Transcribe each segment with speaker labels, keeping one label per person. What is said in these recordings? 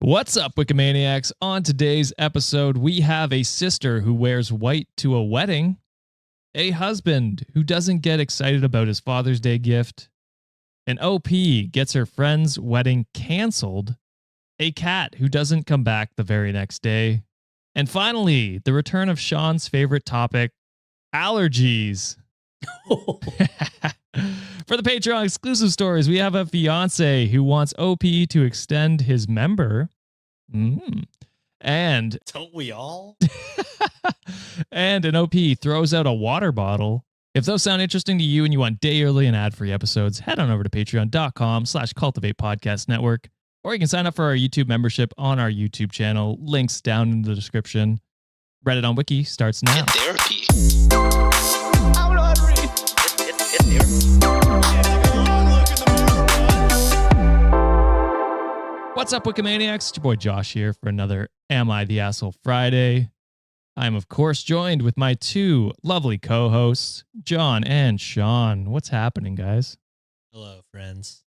Speaker 1: What's up, Wikimaniacs? On today's episode, we have a sister who wears white to a wedding, a husband who doesn't get excited about his Father's Day gift, an OP gets her friend's wedding canceled, a cat who doesn't come back the very next day, and finally, the return of Sean's favorite topic, allergies. For the Patreon exclusive stories, we have a fiance who wants OP to extend his member. And
Speaker 2: don't we all?
Speaker 1: And an OP throws out a water bottle. If those sound interesting to you and you want day early and ad-free episodes, head on over to patreon.com/cultivate podcast network, or you can sign up for our YouTube membership on our YouTube channel. Links down in the description. Reddit on Wiki starts now.
Speaker 2: Get therapy.
Speaker 1: I'm not ready.
Speaker 2: Get therapy.
Speaker 1: What's up, Wikimaniacs? It's your boy Josh here for another Am I the Asshole Friday. I'm, of course, joined with my two lovely co-hosts, John and Sean. What's happening, guys?
Speaker 2: Hello, friends.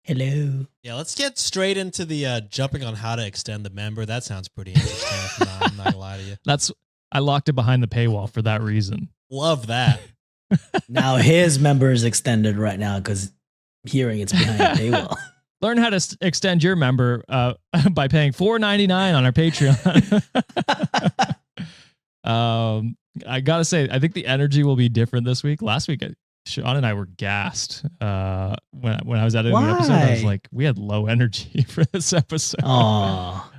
Speaker 3: Hello.
Speaker 2: Yeah, let's get straight into the jumping on how to extend the member. That sounds pretty interesting. I'm not gonna lie to you.
Speaker 1: I locked it behind the paywall for that reason.
Speaker 2: Love that.
Speaker 3: Now his member is extended right now because hearing it's behind the paywall.
Speaker 1: Learn how to extend your member by paying $4.99 on our Patreon. I gotta say, I think the energy will be different this week. Last week, Sean and I were gassed when I was editing the episode. I was like, we had low energy for this episode.
Speaker 3: Aw.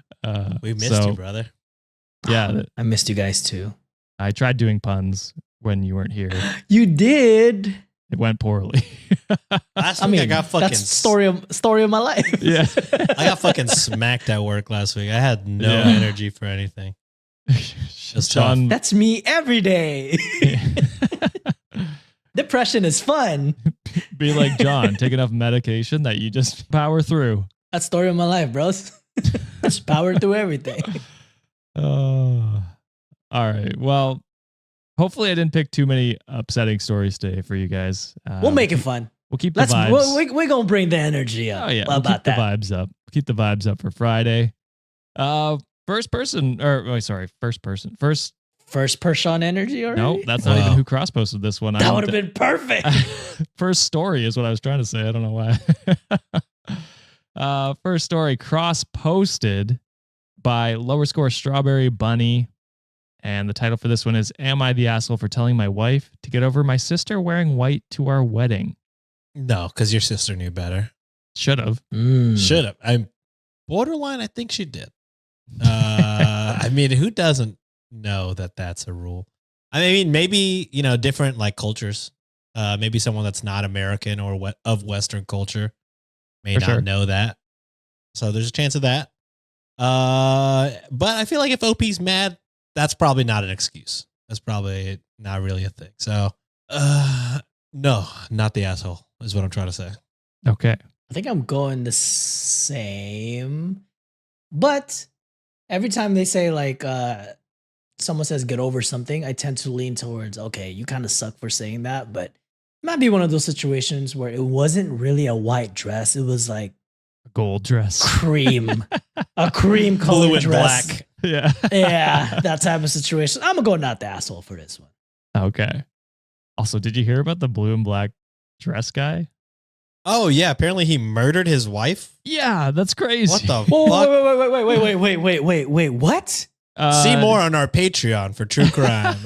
Speaker 2: We missed you, brother.
Speaker 1: Yeah,
Speaker 3: I missed you guys too.
Speaker 1: I tried doing puns when you weren't here.
Speaker 3: You did.
Speaker 1: It went poorly.
Speaker 2: Last week I got fucking
Speaker 3: that's story of my life.
Speaker 1: Yeah.
Speaker 2: I got fucking smacked at work last week. I had no energy for anything.
Speaker 1: Sean,
Speaker 3: that's me every day. Depression is fun.
Speaker 1: Be like John, take enough medication that you just power through.
Speaker 3: That's story of my life, bros. Just power through everything.
Speaker 1: Oh, all right. Well, hopefully I didn't pick too many upsetting stories today for you guys.
Speaker 3: We'll make it fun.
Speaker 1: We'll keep the vibes.
Speaker 3: We're going to bring the energy up.
Speaker 1: Oh, yeah.
Speaker 3: We'll
Speaker 1: keep the vibes up. Keep the vibes up for Friday. First person energy already? No, that's not even who cross-posted this one.
Speaker 3: That would have been perfect.
Speaker 1: First story is what I was trying to say. I don't know why. First story cross-posted by lower score Strawberry Bunny. And the title for this one is, Am I the Asshole for Telling My Wife to Get Over My Sister Wearing White to Our Wedding?
Speaker 2: No, because your sister knew better.
Speaker 1: Should have.
Speaker 2: Should have. I'm borderline. I think she did. I mean, who doesn't know that that's a rule? I mean, maybe, different like cultures. Maybe someone that's not American or of Western culture may not know that. So there's a chance of that. But I feel like if OP's mad, that's probably not an excuse. That's probably not really a thing. So, no, not the asshole is what I'm trying to say.
Speaker 1: Okay.
Speaker 3: I think I'm going the same. But every time they say like someone says get over something, I tend to lean towards, okay, you kind of suck for saying that. But it might be one of those situations where it wasn't really a white dress. It was like
Speaker 1: a gold dress.
Speaker 3: A cream colored
Speaker 2: blue and
Speaker 3: dress.
Speaker 2: black.
Speaker 1: Yeah.
Speaker 3: Yeah, that type of situation. I'm going to go not the asshole for this one.
Speaker 1: Okay. Also, did you hear about the blue and black dress guy?
Speaker 2: Oh, yeah. Apparently he murdered his wife.
Speaker 1: Yeah, that's crazy.
Speaker 2: What the fuck?
Speaker 3: Wait, what?
Speaker 2: See more on our Patreon for true crime.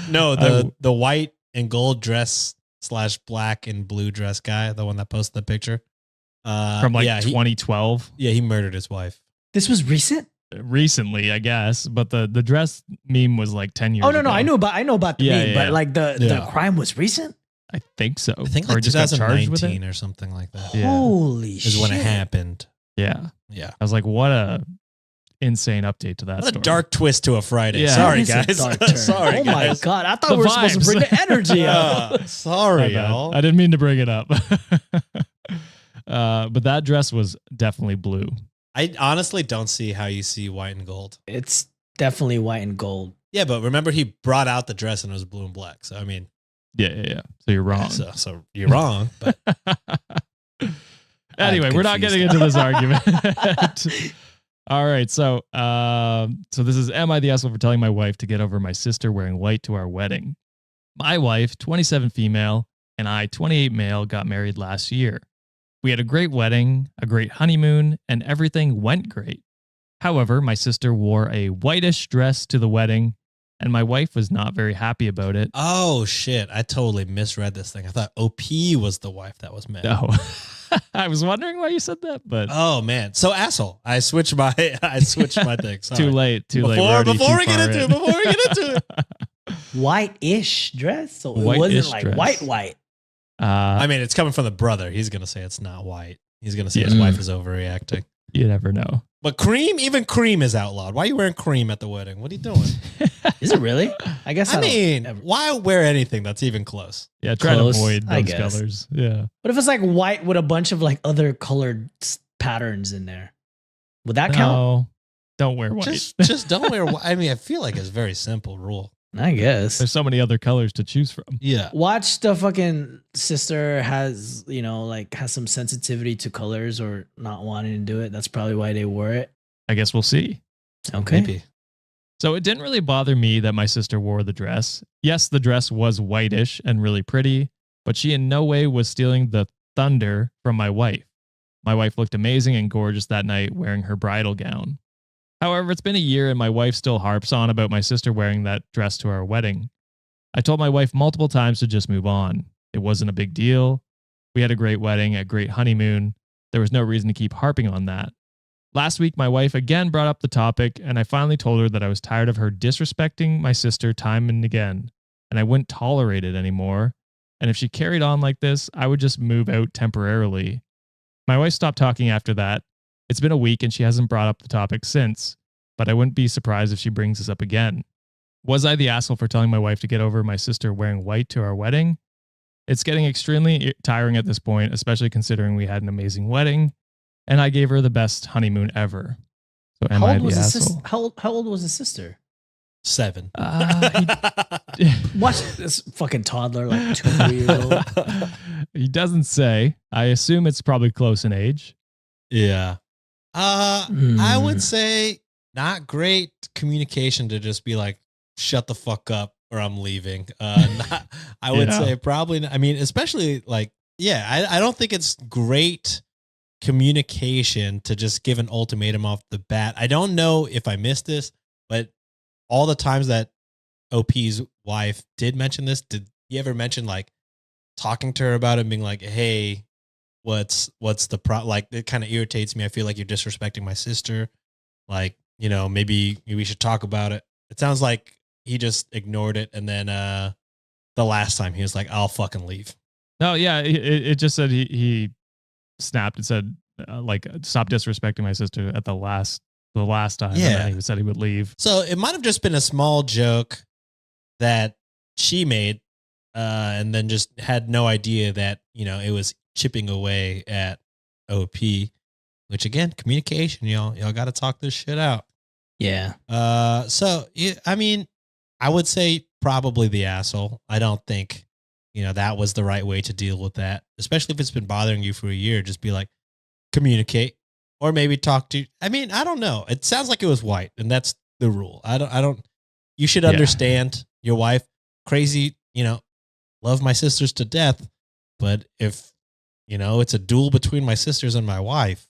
Speaker 2: No, the white and gold dress / black and blue dress guy, the one that posted the picture.
Speaker 1: From 2012.
Speaker 2: He murdered his wife.
Speaker 3: This was recent?
Speaker 1: Recently, I guess, but the dress meme was like 10 years ago.
Speaker 3: No, I know about the meme, but like the crime was recent?
Speaker 1: I think so.
Speaker 2: I think
Speaker 1: or
Speaker 2: like
Speaker 1: just got charged with it
Speaker 2: 2019 or something like that.
Speaker 1: Yeah.
Speaker 3: Holy shit.
Speaker 2: Is when it happened.
Speaker 1: Yeah.
Speaker 2: Yeah.
Speaker 1: I was like, what a insane update to that
Speaker 2: What
Speaker 1: story.
Speaker 2: a dark twist to a Friday.
Speaker 1: Yeah.
Speaker 2: Sorry,
Speaker 3: That is a
Speaker 2: guys.
Speaker 3: dark turn.
Speaker 2: Sorry,
Speaker 3: oh my
Speaker 2: guys.
Speaker 3: God. I thought we were supposed to bring the energy up.
Speaker 2: Sorry,
Speaker 1: My bad.
Speaker 2: y'all.
Speaker 1: I didn't mean to bring it up. But that dress was definitely blue.
Speaker 2: I honestly don't see how you see white and gold.
Speaker 3: It's definitely white and gold.
Speaker 2: Yeah, but remember he brought out the dress and it was blue and black. So I mean,
Speaker 1: Yeah. So you're wrong.
Speaker 2: so you're wrong. But
Speaker 1: Anyway, we're not getting into this argument. All right. So this is, am I the asshole for telling my wife to get over my sister wearing white to our wedding? My wife, 27 female, and I, 28 male, got married last year. We had a great wedding, a great honeymoon, and everything went great. However, my sister wore a whitish dress to the wedding, and my wife was not very happy about it.
Speaker 2: Oh, shit. I totally misread this thing. I thought OP was the wife that was married.
Speaker 1: No. I was wondering why you said that, but
Speaker 2: oh man, so asshole. I switched my thing. Sorry.
Speaker 1: Too late.
Speaker 2: Before we get into it.
Speaker 3: White-ish dress, so it
Speaker 1: White-ish
Speaker 3: wasn't like
Speaker 1: dress.
Speaker 3: white.
Speaker 2: I mean, it's coming from the brother. He's gonna say it's not white. He's gonna say his wife is overreacting.
Speaker 1: You never know.
Speaker 2: But cream, even cream is outlawed. Why are you wearing cream at the wedding? What are you doing?
Speaker 3: Is it really? I guess
Speaker 2: I mean, why wear anything that's even close?
Speaker 1: Yeah, try to
Speaker 3: Close,
Speaker 1: avoid
Speaker 3: I
Speaker 1: those
Speaker 3: guess.
Speaker 1: colors. Yeah.
Speaker 3: What if it's like white with a bunch of like other colored patterns in there? Would that count?
Speaker 1: No, don't wear white.
Speaker 2: Just don't wear white. I mean, I feel like it's a very simple rule.
Speaker 3: I guess.
Speaker 1: There's so many other colors to choose from.
Speaker 2: Yeah.
Speaker 3: Watch the fucking sister has, has some sensitivity to colors or not wanting to do it. That's probably why they wore it.
Speaker 1: I guess we'll see.
Speaker 3: Okay.
Speaker 2: Maybe.
Speaker 1: So it didn't really bother me that my sister wore the dress. Yes, the dress was whitish and really pretty, but she in no way was stealing the thunder from my wife. My wife looked amazing and gorgeous that night wearing her bridal gown. However, it's been a year and my wife still harps on about my sister wearing that dress to our wedding. I told my wife multiple times to just move on. It wasn't a big deal. We had a great wedding, a great honeymoon. There was no reason to keep harping on that. Last week, my wife again brought up the topic, and I finally told her that I was tired of her disrespecting my sister time and again, and I wouldn't tolerate it anymore. And if she carried on like this, I would just move out temporarily. My wife stopped talking after that. It's been a week, and she hasn't brought up the topic since, but I wouldn't be surprised if she brings this up again. Was I the asshole for telling my wife to get over my sister wearing white to our wedding? It's getting extremely tiring at this point, especially considering we had an amazing wedding. And I gave her the best honeymoon ever. So am I the asshole?
Speaker 3: How old was his sister?
Speaker 2: 7.
Speaker 3: Watch this fucking toddler, like 2 or 3 years old.
Speaker 1: He doesn't say. I assume it's probably close in age.
Speaker 2: Yeah. I would say not great communication to just be like, shut the fuck up or I'm leaving. I would say probably, I mean, especially like, yeah, I don't think it's great communication to just give an ultimatum off the bat. I don't know if I missed this, but all the times that OP's wife did mention this, did he ever mention like talking to her about it, being like, hey, what's the problem? Like, it kind of irritates me. I feel like you're disrespecting my sister. Like, maybe we should talk about it. It sounds like he just ignored it. And then the last time he was like, I'll fucking leave.
Speaker 1: No, yeah, it just said he snapped and said, stop disrespecting my sister at the last time.
Speaker 2: Yeah.
Speaker 1: And then he said he would leave.
Speaker 2: So it might have just been a small joke that she made and then just had no idea that, it was chipping away at OP, which again, communication, y'all got to talk this shit out.
Speaker 3: Yeah.
Speaker 2: So, I mean, I would say probably the asshole. I don't think, that was the right way to deal with that, especially if it's been bothering you for a year. Just be like, communicate, or maybe talk to, I mean, I don't know. It sounds like it was white, and that's the rule. You should understand your wife, crazy, love my sisters to death. But if, it's a duel between my sisters and my wife,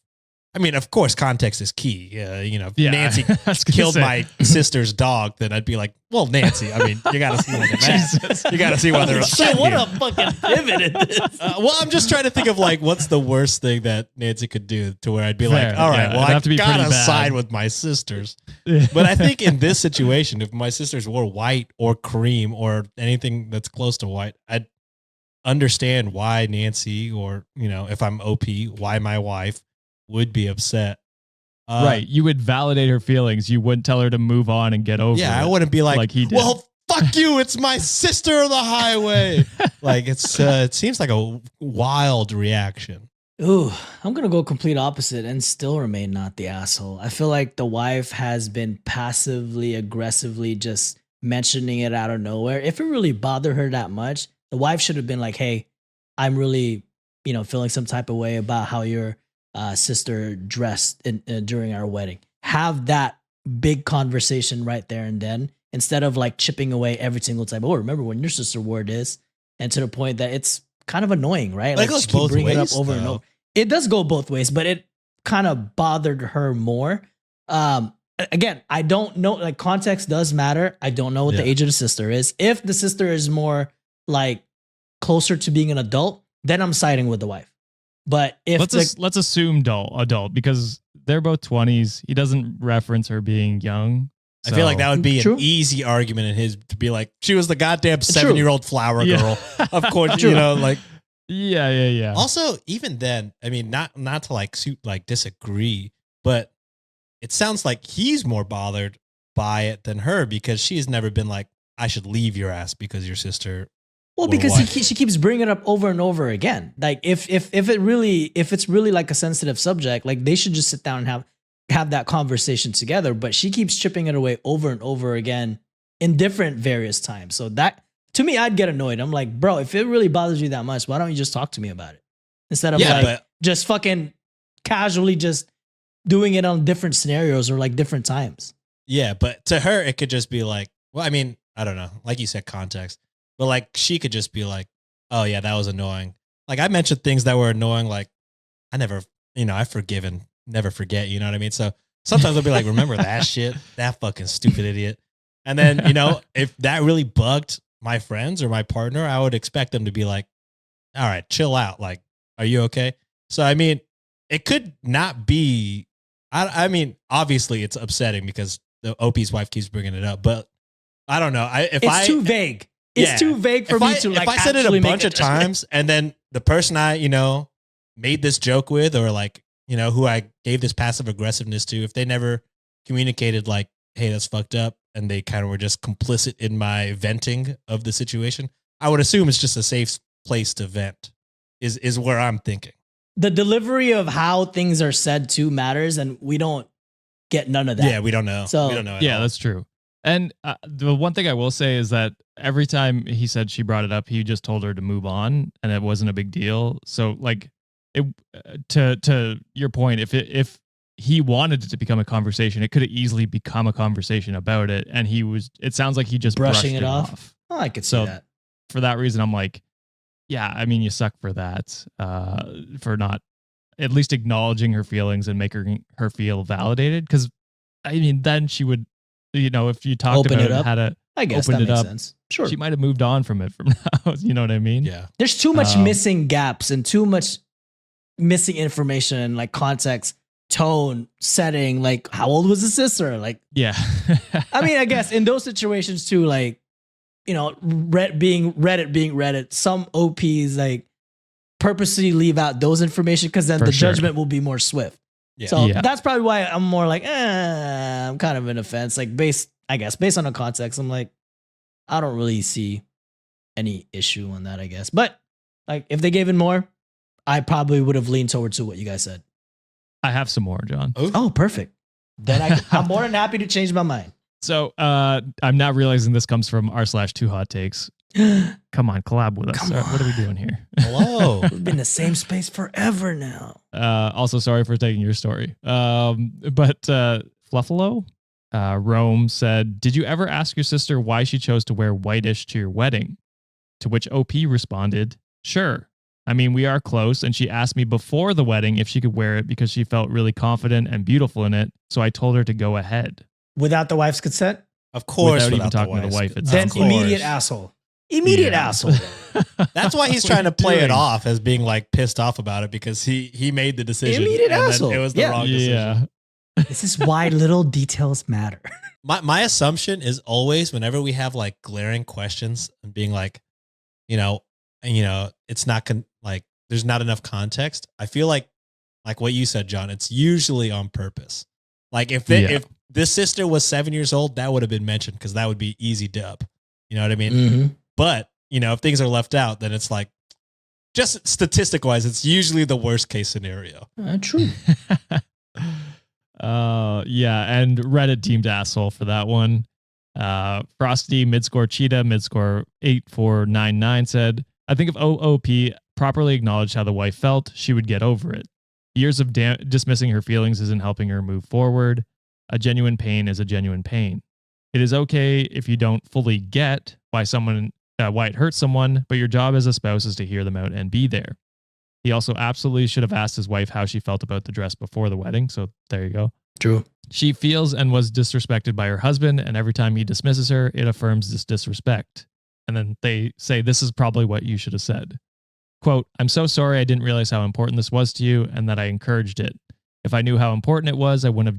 Speaker 2: I mean, of course, context is key. If Nancy killed my sister's dog, then I'd be like, well, Nancy, I mean, you got to see why they're mad. You got to see why they're upset.
Speaker 3: What a fucking pivot in this.
Speaker 2: Well, I'm just trying to think of like, what's the worst thing that Nancy could do to where I'd be like, all right, well, I got to side with my sisters. But I think in this situation, if my sisters wore white or cream or anything that's close to white, I'd understand why Nancy or, if I'm OP, why my wife would be upset.
Speaker 1: Right. You would validate her feelings. You wouldn't tell her to move on and get over it.
Speaker 2: Yeah, I wouldn't be like he did. Well, fuck you. It's my sister on the highway. Like, it seems like a wild reaction.
Speaker 3: Ooh, I'm going to go complete opposite and still remain not the asshole. I feel like the wife has been passively, aggressively just mentioning it out of nowhere. If it really bothered her that much, the wife should have been like, hey, I'm really feeling some type of way about how your sister dressed during our wedding. Have that big conversation right there and then, instead of like chipping away every single time. Oh, remember when your sister wore this? And to the point that it's kind of annoying, right?
Speaker 2: Like,
Speaker 3: Like,
Speaker 2: both
Speaker 3: bringing it up
Speaker 2: ways,
Speaker 3: over and
Speaker 2: though.
Speaker 3: over. It does go both ways, but it kind of bothered her more. Again, I don't know. Like, context does matter. I don't know what the
Speaker 2: Yeah.
Speaker 3: age of the sister is. If the sister is more like closer to being an adult, then I'm siding with the wife. But if
Speaker 1: let's assume adult because they're both 20s. He doesn't reference her being young.
Speaker 2: I feel like that would be
Speaker 3: True.
Speaker 2: an easy argument in his to be like, she was the goddamn
Speaker 3: True.
Speaker 2: 7-year-old flower
Speaker 1: Yeah.
Speaker 2: girl. Of course,
Speaker 3: True.
Speaker 2: like.
Speaker 1: Yeah.
Speaker 2: Also, even then, I mean, not to like disagree, but it sounds like he's more bothered by it than her because she's never been like, I should leave your ass because your sister.
Speaker 3: Well,
Speaker 2: or
Speaker 3: because
Speaker 2: what.
Speaker 3: she keeps bringing it up over and over again. Like if it's really like a sensitive subject, like they should just sit down and have that conversation together. But she keeps chipping it away over and over again in different various times. So that, to me, I'd get annoyed. I'm like, bro, if it really bothers you that much, why don't you just talk to me about it instead of just fucking casually just doing it on different scenarios or like different times.
Speaker 2: Yeah, but to her, it could just be like, well, I mean, I don't know, like you said, context. But like she could just be like, oh yeah, that was annoying. Like I mentioned things that were annoying. Like I've forgiven, never forget. You know what I mean? So sometimes I'll be like, remember that shit, that fucking stupid idiot. And then, if that really bugged my friends or my partner, I would expect them to be like, all right, chill out. Like, are you okay? So, I mean, it could not be, I mean, obviously it's upsetting because the OP's wife keeps bringing it up, but I don't know. It's
Speaker 3: too vague. It's too vague for me to like.
Speaker 2: If I said it
Speaker 3: actually
Speaker 2: a
Speaker 3: make
Speaker 2: bunch of times, and then the person I made this joke with, or like who I gave this passive aggressiveness to, if they never communicated like, "Hey, that's fucked up," and they kind of were just complicit in my venting of the situation, I would assume it's just a safe place to vent. Is where I'm thinking.
Speaker 3: The delivery of how things are said too matters, and we don't get none of that.
Speaker 2: Yeah, we don't know.
Speaker 3: So
Speaker 2: we don't know.
Speaker 1: Yeah, that's true. And the one thing I will say is that every time he said she brought it up, he just told her to move on, and it wasn't a big deal. So, like, to your point, if he wanted it to become a conversation, it could have easily become a conversation about it, and it sounds like he just
Speaker 3: brushing
Speaker 1: brushed
Speaker 3: it off. Oh, I could see that.
Speaker 1: For that reason, I'm like, yeah, I mean, you suck for that, for not at least acknowledging her feelings and making her feel validated. Because, I mean, then she would. If you talked
Speaker 3: Open
Speaker 1: about
Speaker 3: it up.
Speaker 1: how to
Speaker 3: I guess
Speaker 1: open
Speaker 3: that
Speaker 1: it
Speaker 3: makes
Speaker 1: up,
Speaker 3: sense. Sure.
Speaker 1: she might have moved on from it from now. You know what I mean?
Speaker 2: Yeah.
Speaker 3: There's too much missing gaps and too much missing information and like context, tone, setting. Like, how old was the sister? Like,
Speaker 1: Yeah.
Speaker 3: I mean, I guess in those situations too, like, Reddit being Reddit, some OPs like purposely leave out those information because then
Speaker 1: For
Speaker 3: the
Speaker 1: sure.
Speaker 3: judgment will be more swift.
Speaker 2: Yeah.
Speaker 3: So
Speaker 1: Yeah.
Speaker 3: that's probably why I'm more like, I'm kind of an offense. Like based on the context, I'm like, I don't really see any issue on that, I guess. But like if they gave in more, I probably would have leaned towards what you guys said.
Speaker 1: I have some more, John.
Speaker 3: Oh, perfect. Then I'm more than happy to change my mind.
Speaker 1: So I'm now realizing this comes from r/2 hot takes. Come on, collab with us.
Speaker 3: Come
Speaker 1: What are we doing here?
Speaker 2: Hello.
Speaker 3: We've been in the same space forever now.
Speaker 1: Also, sorry for taking your story. But Fluffalo, Rome said, "Did you ever ask your sister why she chose to wear whitish to your wedding?" To which OP responded, "Sure. I mean, we are close, and she asked me before the wedding if she could wear it because she felt really confident and beautiful in it. So I told her to go ahead."
Speaker 3: Without the wife's consent?
Speaker 2: Of course,
Speaker 1: Without even
Speaker 2: without
Speaker 1: talking to the
Speaker 2: wife's
Speaker 1: wife
Speaker 2: consent.
Speaker 1: itself.
Speaker 3: Then
Speaker 2: Of
Speaker 3: immediate
Speaker 2: course.
Speaker 3: asshole. Immediate
Speaker 1: Yeah.
Speaker 3: asshole.
Speaker 2: That's why he's
Speaker 1: What
Speaker 2: trying
Speaker 1: are
Speaker 2: to
Speaker 1: you
Speaker 2: play it
Speaker 1: doing?
Speaker 2: off as being like pissed off about it because he made the decision.
Speaker 3: Immediate
Speaker 2: and then
Speaker 3: asshole.
Speaker 2: It was the
Speaker 3: Yeah.
Speaker 2: wrong decision.
Speaker 1: Yeah.
Speaker 3: This is why little details matter.
Speaker 2: My assumption is always whenever we have like glaring questions and being like, it's not like there's not enough context. I feel like what you said, John, it's usually on purpose. Like if this sister was 7 years old, that would have been mentioned because that would be easy dub. You know what I mean?
Speaker 3: Mm-hmm.
Speaker 2: But if things are left out, then it's like just statistic wise, it's usually the worst case scenario.
Speaker 3: True.
Speaker 1: Yeah, and Reddit deemed asshole for that one. Frosty Midscore Cheetah Midscore 8499 said, "I think if OOP properly acknowledged how the wife felt, she would get over it. Years of dismissing her feelings isn't helping her move forward. A genuine pain is a genuine pain. It is okay if you don't fully get why it hurts someone, but your job as a spouse is to hear them out and be there. He also absolutely should have asked his wife how she felt about the dress before the wedding. So there you go.
Speaker 3: True.
Speaker 1: She feels and was disrespected by her husband, and every time he dismisses her, it affirms this disrespect. And then they say, this is probably what you should have said. Quote, I'm so sorry I didn't realize how important this was to you and that I encouraged it. If I knew how important it was, I wouldn't have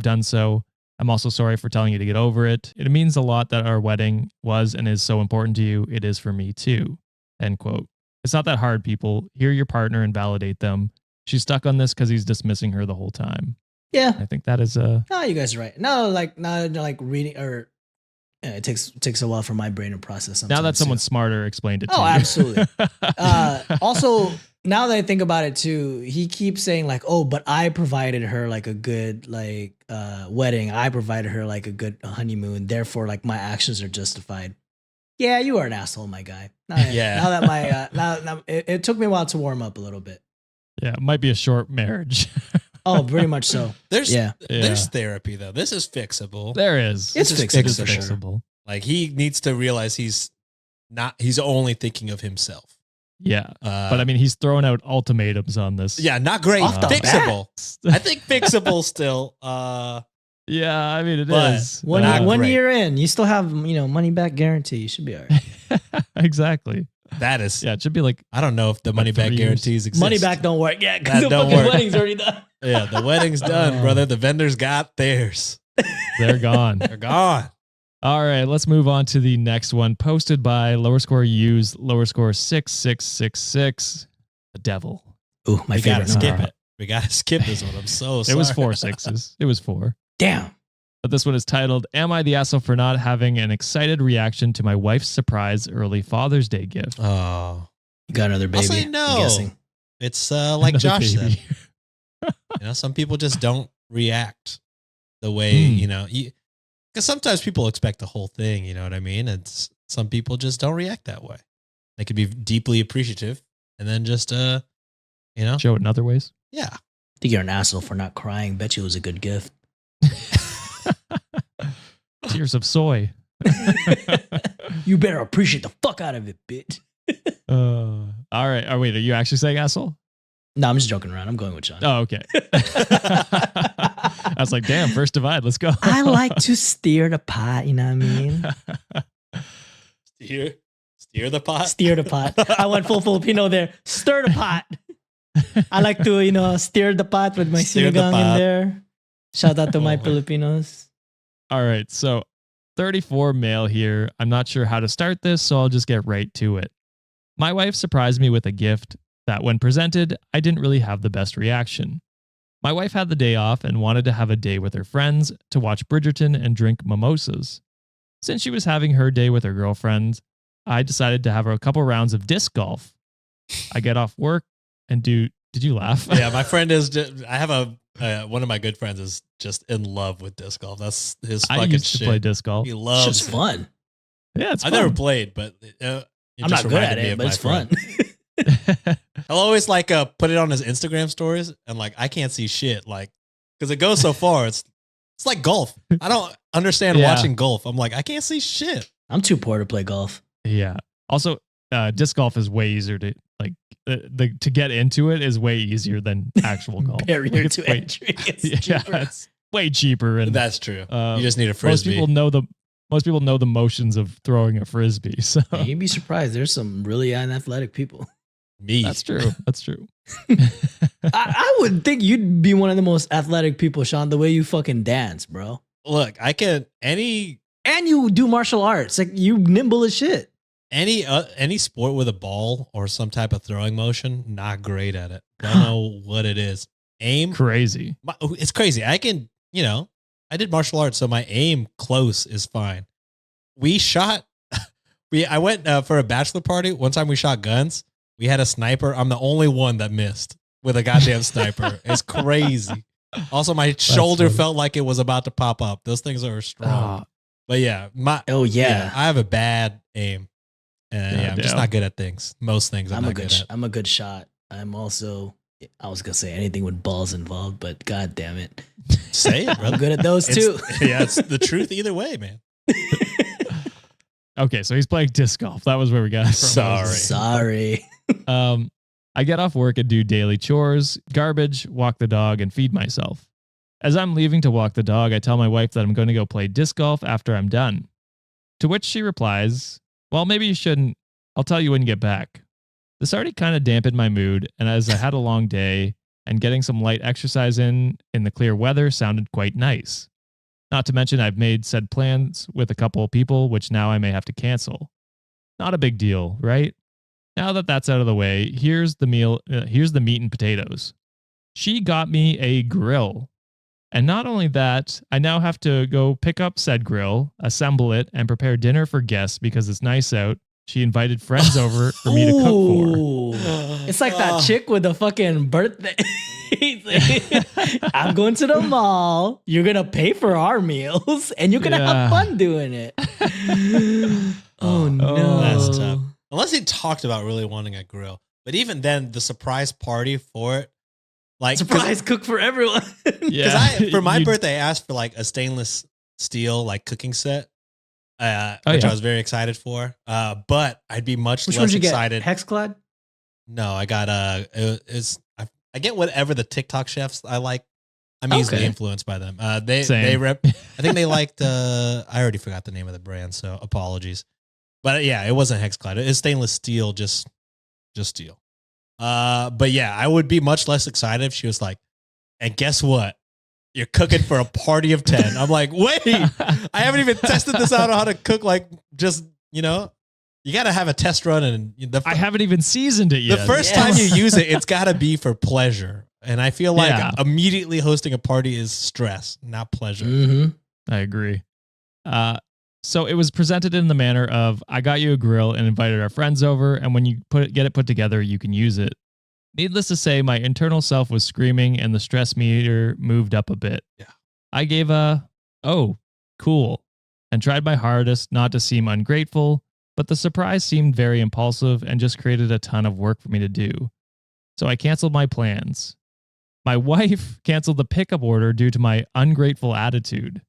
Speaker 1: done so. I'm also sorry for telling you to get over it. It means a lot that our wedding was and is so important to you. It is for me too. End quote. It's not that hard, people. Hear your partner and validate them. She's stuck on this because he's dismissing her the whole time.
Speaker 3: Yeah.
Speaker 1: I think that is
Speaker 3: No, you guys are right. Now, like reading or it takes a while for my brain to process something.
Speaker 1: Now that someone smarter explained it to you.
Speaker 3: Oh, absolutely. Also, now that I think about it too, he keeps saying like, oh, but I provided her like a good wedding. I provided her like a good honeymoon. Therefore, like my actions are justified. Yeah, you are an asshole, my guy. Now that my it took me a while to warm up a little bit.
Speaker 1: Yeah, it might be a short marriage.
Speaker 3: Oh, pretty much so.
Speaker 2: There's therapy though. This is fixable.
Speaker 1: There is.
Speaker 3: It's fixable.
Speaker 1: Fixable.
Speaker 2: Like he needs to realize he's only thinking of himself.
Speaker 1: Yeah. But I mean, he's throwing out ultimatums on this.
Speaker 2: Yeah, not great. Fixable. I think fixable still.
Speaker 1: Yeah, I mean, it
Speaker 2: but
Speaker 1: is.
Speaker 3: One year in, you still have, money back guarantee. You should be all right.
Speaker 1: Exactly.
Speaker 2: That is.
Speaker 1: Yeah, it should be like.
Speaker 2: I don't know if the money back guarantees exist.
Speaker 3: Money back don't work. Yeah, because
Speaker 2: That
Speaker 3: the
Speaker 2: don't
Speaker 3: fucking
Speaker 2: work.
Speaker 3: wedding's already done.
Speaker 2: Yeah, the wedding's done, brother. The vendors got theirs.
Speaker 1: They're gone.
Speaker 2: They're gone.
Speaker 1: All right, let's move on to the next one, posted by _66666. The devil.
Speaker 3: Ooh, my
Speaker 2: We gotta
Speaker 3: favorite
Speaker 2: skip
Speaker 3: number.
Speaker 2: it. We gotta skip this one. I'm so sorry.
Speaker 1: It was 4 6s. It was 4.
Speaker 3: Damn.
Speaker 1: But this one is titled, Am I the Asshole for Not Having an Excited Reaction to My Wife's Surprise Early Father's Day Gift?
Speaker 2: Oh,
Speaker 3: You got another baby.
Speaker 2: I'll say no.
Speaker 3: I'm guessing.
Speaker 2: it's like
Speaker 1: Another
Speaker 2: Josh
Speaker 1: baby.
Speaker 2: said. Some people just don't react the way because sometimes people expect the whole thing. You know what I mean? And some people just don't react that way. They could be deeply appreciative and then just
Speaker 1: Show it in other ways.
Speaker 2: yeah.
Speaker 3: I think you're an asshole for not crying. Bet you it was a good gift.
Speaker 1: Tears of soy.
Speaker 3: You better appreciate the fuck out of it, bitch.
Speaker 1: All right. Oh, wait, are you actually saying asshole?
Speaker 3: No, I'm just joking around. I'm going with Sean.
Speaker 1: Oh, okay. I was like, damn, first divide. Let's go.
Speaker 3: I like to steer the pot, you know what I mean?
Speaker 2: Steer the pot.
Speaker 3: Steer the pot. I went full Filipino there. Stir the pot. I like to, steer the pot with my
Speaker 2: Steer the
Speaker 3: sinigang in
Speaker 2: pot.
Speaker 3: there. Shout out to my
Speaker 2: my-
Speaker 3: Filipinos.
Speaker 1: All right. So 34 male here. I'm not sure how to start this, so I'll just get right to it. My wife surprised me with a gift that when presented, I didn't really have the best reaction. My wife had the day off and wanted to have a day with her friends to watch Bridgerton and drink mimosas. Since she was having her day with her girlfriends, I decided to have her a couple rounds of disc golf. I get off work and did you laugh?
Speaker 2: Yeah, my friend I have one of my good friends is just in love with disc golf. That's his
Speaker 1: I
Speaker 2: fucking
Speaker 1: used
Speaker 2: shit.
Speaker 1: to play disc golf.
Speaker 2: He
Speaker 3: It's
Speaker 2: loves
Speaker 3: just
Speaker 2: it.
Speaker 3: fun.
Speaker 1: Yeah, it's
Speaker 2: I've
Speaker 1: fun.
Speaker 2: never played, but it
Speaker 3: I'm
Speaker 2: just
Speaker 3: not good
Speaker 2: reminded
Speaker 3: at
Speaker 2: me
Speaker 3: it,
Speaker 2: of
Speaker 3: but
Speaker 2: my
Speaker 3: it's
Speaker 2: friend.
Speaker 3: fun.
Speaker 2: He'll always put it on his Instagram stories, and I can't see shit, because it goes so far. It's like golf. I don't understand
Speaker 1: Yeah.
Speaker 2: watching golf. I'm like, I can't see shit.
Speaker 3: I'm too poor to play golf.
Speaker 1: Yeah. Also, disc golf is way easier to to get into it is way easier than actual golf.
Speaker 3: Barrier
Speaker 1: Like, it's
Speaker 3: to
Speaker 1: way-
Speaker 3: entry. It's
Speaker 1: Yeah,
Speaker 3: cheaper.
Speaker 1: it's way cheaper, and
Speaker 2: That's true.
Speaker 1: Uh,
Speaker 2: You just need a
Speaker 1: most
Speaker 2: frisbee.
Speaker 1: people know the motions of throwing a frisbee. So
Speaker 3: Hey, you'd be surprised. There's some really unathletic people.
Speaker 2: Me.
Speaker 1: that's true. That's true.
Speaker 3: I would think you'd be one of the most athletic people, Sean, the way you fucking dance, bro.
Speaker 2: Look, I can any
Speaker 3: And you do martial arts. Like, you nimble as shit.
Speaker 2: any sport with a ball or some type of throwing motion. Not great at it. Don't know what it is. Aim.
Speaker 1: Crazy.
Speaker 2: It's crazy. I can, I did martial arts, so my aim close is fine. We shot. I went for a bachelor party. One time we shot guns. We had a sniper. I'm the only one that missed with a goddamn sniper. It's crazy. Also, my shoulder
Speaker 1: funny.
Speaker 2: felt like it was about to pop up. Those things are strong.
Speaker 1: Ah,
Speaker 2: But yeah,
Speaker 3: Oh, yeah.
Speaker 2: I have a bad aim. And I'm just not good at things. Most things I'm not good at.
Speaker 3: I'm a good shot. I'm also, I was going to say anything with balls involved, but God damn it.
Speaker 2: Say it, brother.
Speaker 3: I'm good at those too.
Speaker 2: Yeah, it's the truth either way, man.
Speaker 1: Okay, so he's playing disc golf. That was where we got it from.
Speaker 3: Sorry.
Speaker 1: I get off work and do daily chores, garbage, walk the dog, and feed myself. As I'm leaving to walk the dog, I tell my wife that I'm going to go play disc golf after I'm done. To which she replies, well, maybe you shouldn't. I'll tell you when you get back. This already kind of dampened my mood, and as I had a long day, and getting some light exercise in the clear weather sounded quite nice. Not to mention I've made said plans with a couple of people, which now I may have to cancel. Not a big deal, right? Now that that's out of the way, here's the meat and potatoes. She got me a grill. And not only that, I now have to go pick up said grill, assemble it, and prepare dinner for guests because it's nice out. She invited friends over for me to cook for.
Speaker 3: It's like that chick with the fucking birthday. I'm going to the mall. You're going to pay for our meals and you're going to have fun doing it. Oh, no.
Speaker 2: That's tough. Unless he talked about really wanting a grill. But even then, the surprise party for it. Like
Speaker 3: surprise cook for everyone.
Speaker 2: Because for my birthday, I asked for like a stainless steel like cooking set. Which I was very excited for. But I'd be much less excited.
Speaker 3: Hexclad?
Speaker 2: No, I got I get whatever the TikTok chefs I like. I'm easily influenced by them. I think they liked I already forgot the name of the brand, so apologies. But yeah, it wasn't Hexclad. It's stainless steel, just steel. But yeah, I would be much less excited if she was like, and guess what? You're cooking for a party of 10. I'm like, wait, I haven't even tested this out on how to cook. Like, just, you got to have a test run. And
Speaker 1: I haven't even seasoned it yet.
Speaker 2: The first time you use it, it's got to be for pleasure. And I feel like immediately hosting a party is stress, not pleasure.
Speaker 3: Mm-hmm.
Speaker 1: I agree. So it was presented in the manner of, I got you a grill and invited our friends over. And when you get it put together, you can use it. Needless to say, my internal self was screaming and the stress meter moved up a bit.
Speaker 2: Yeah.
Speaker 1: I gave oh, cool, and tried my hardest not to seem ungrateful, but the surprise seemed very impulsive and just created a ton of work for me to do. So I canceled my plans. My wife canceled the pickup order due to my ungrateful attitude.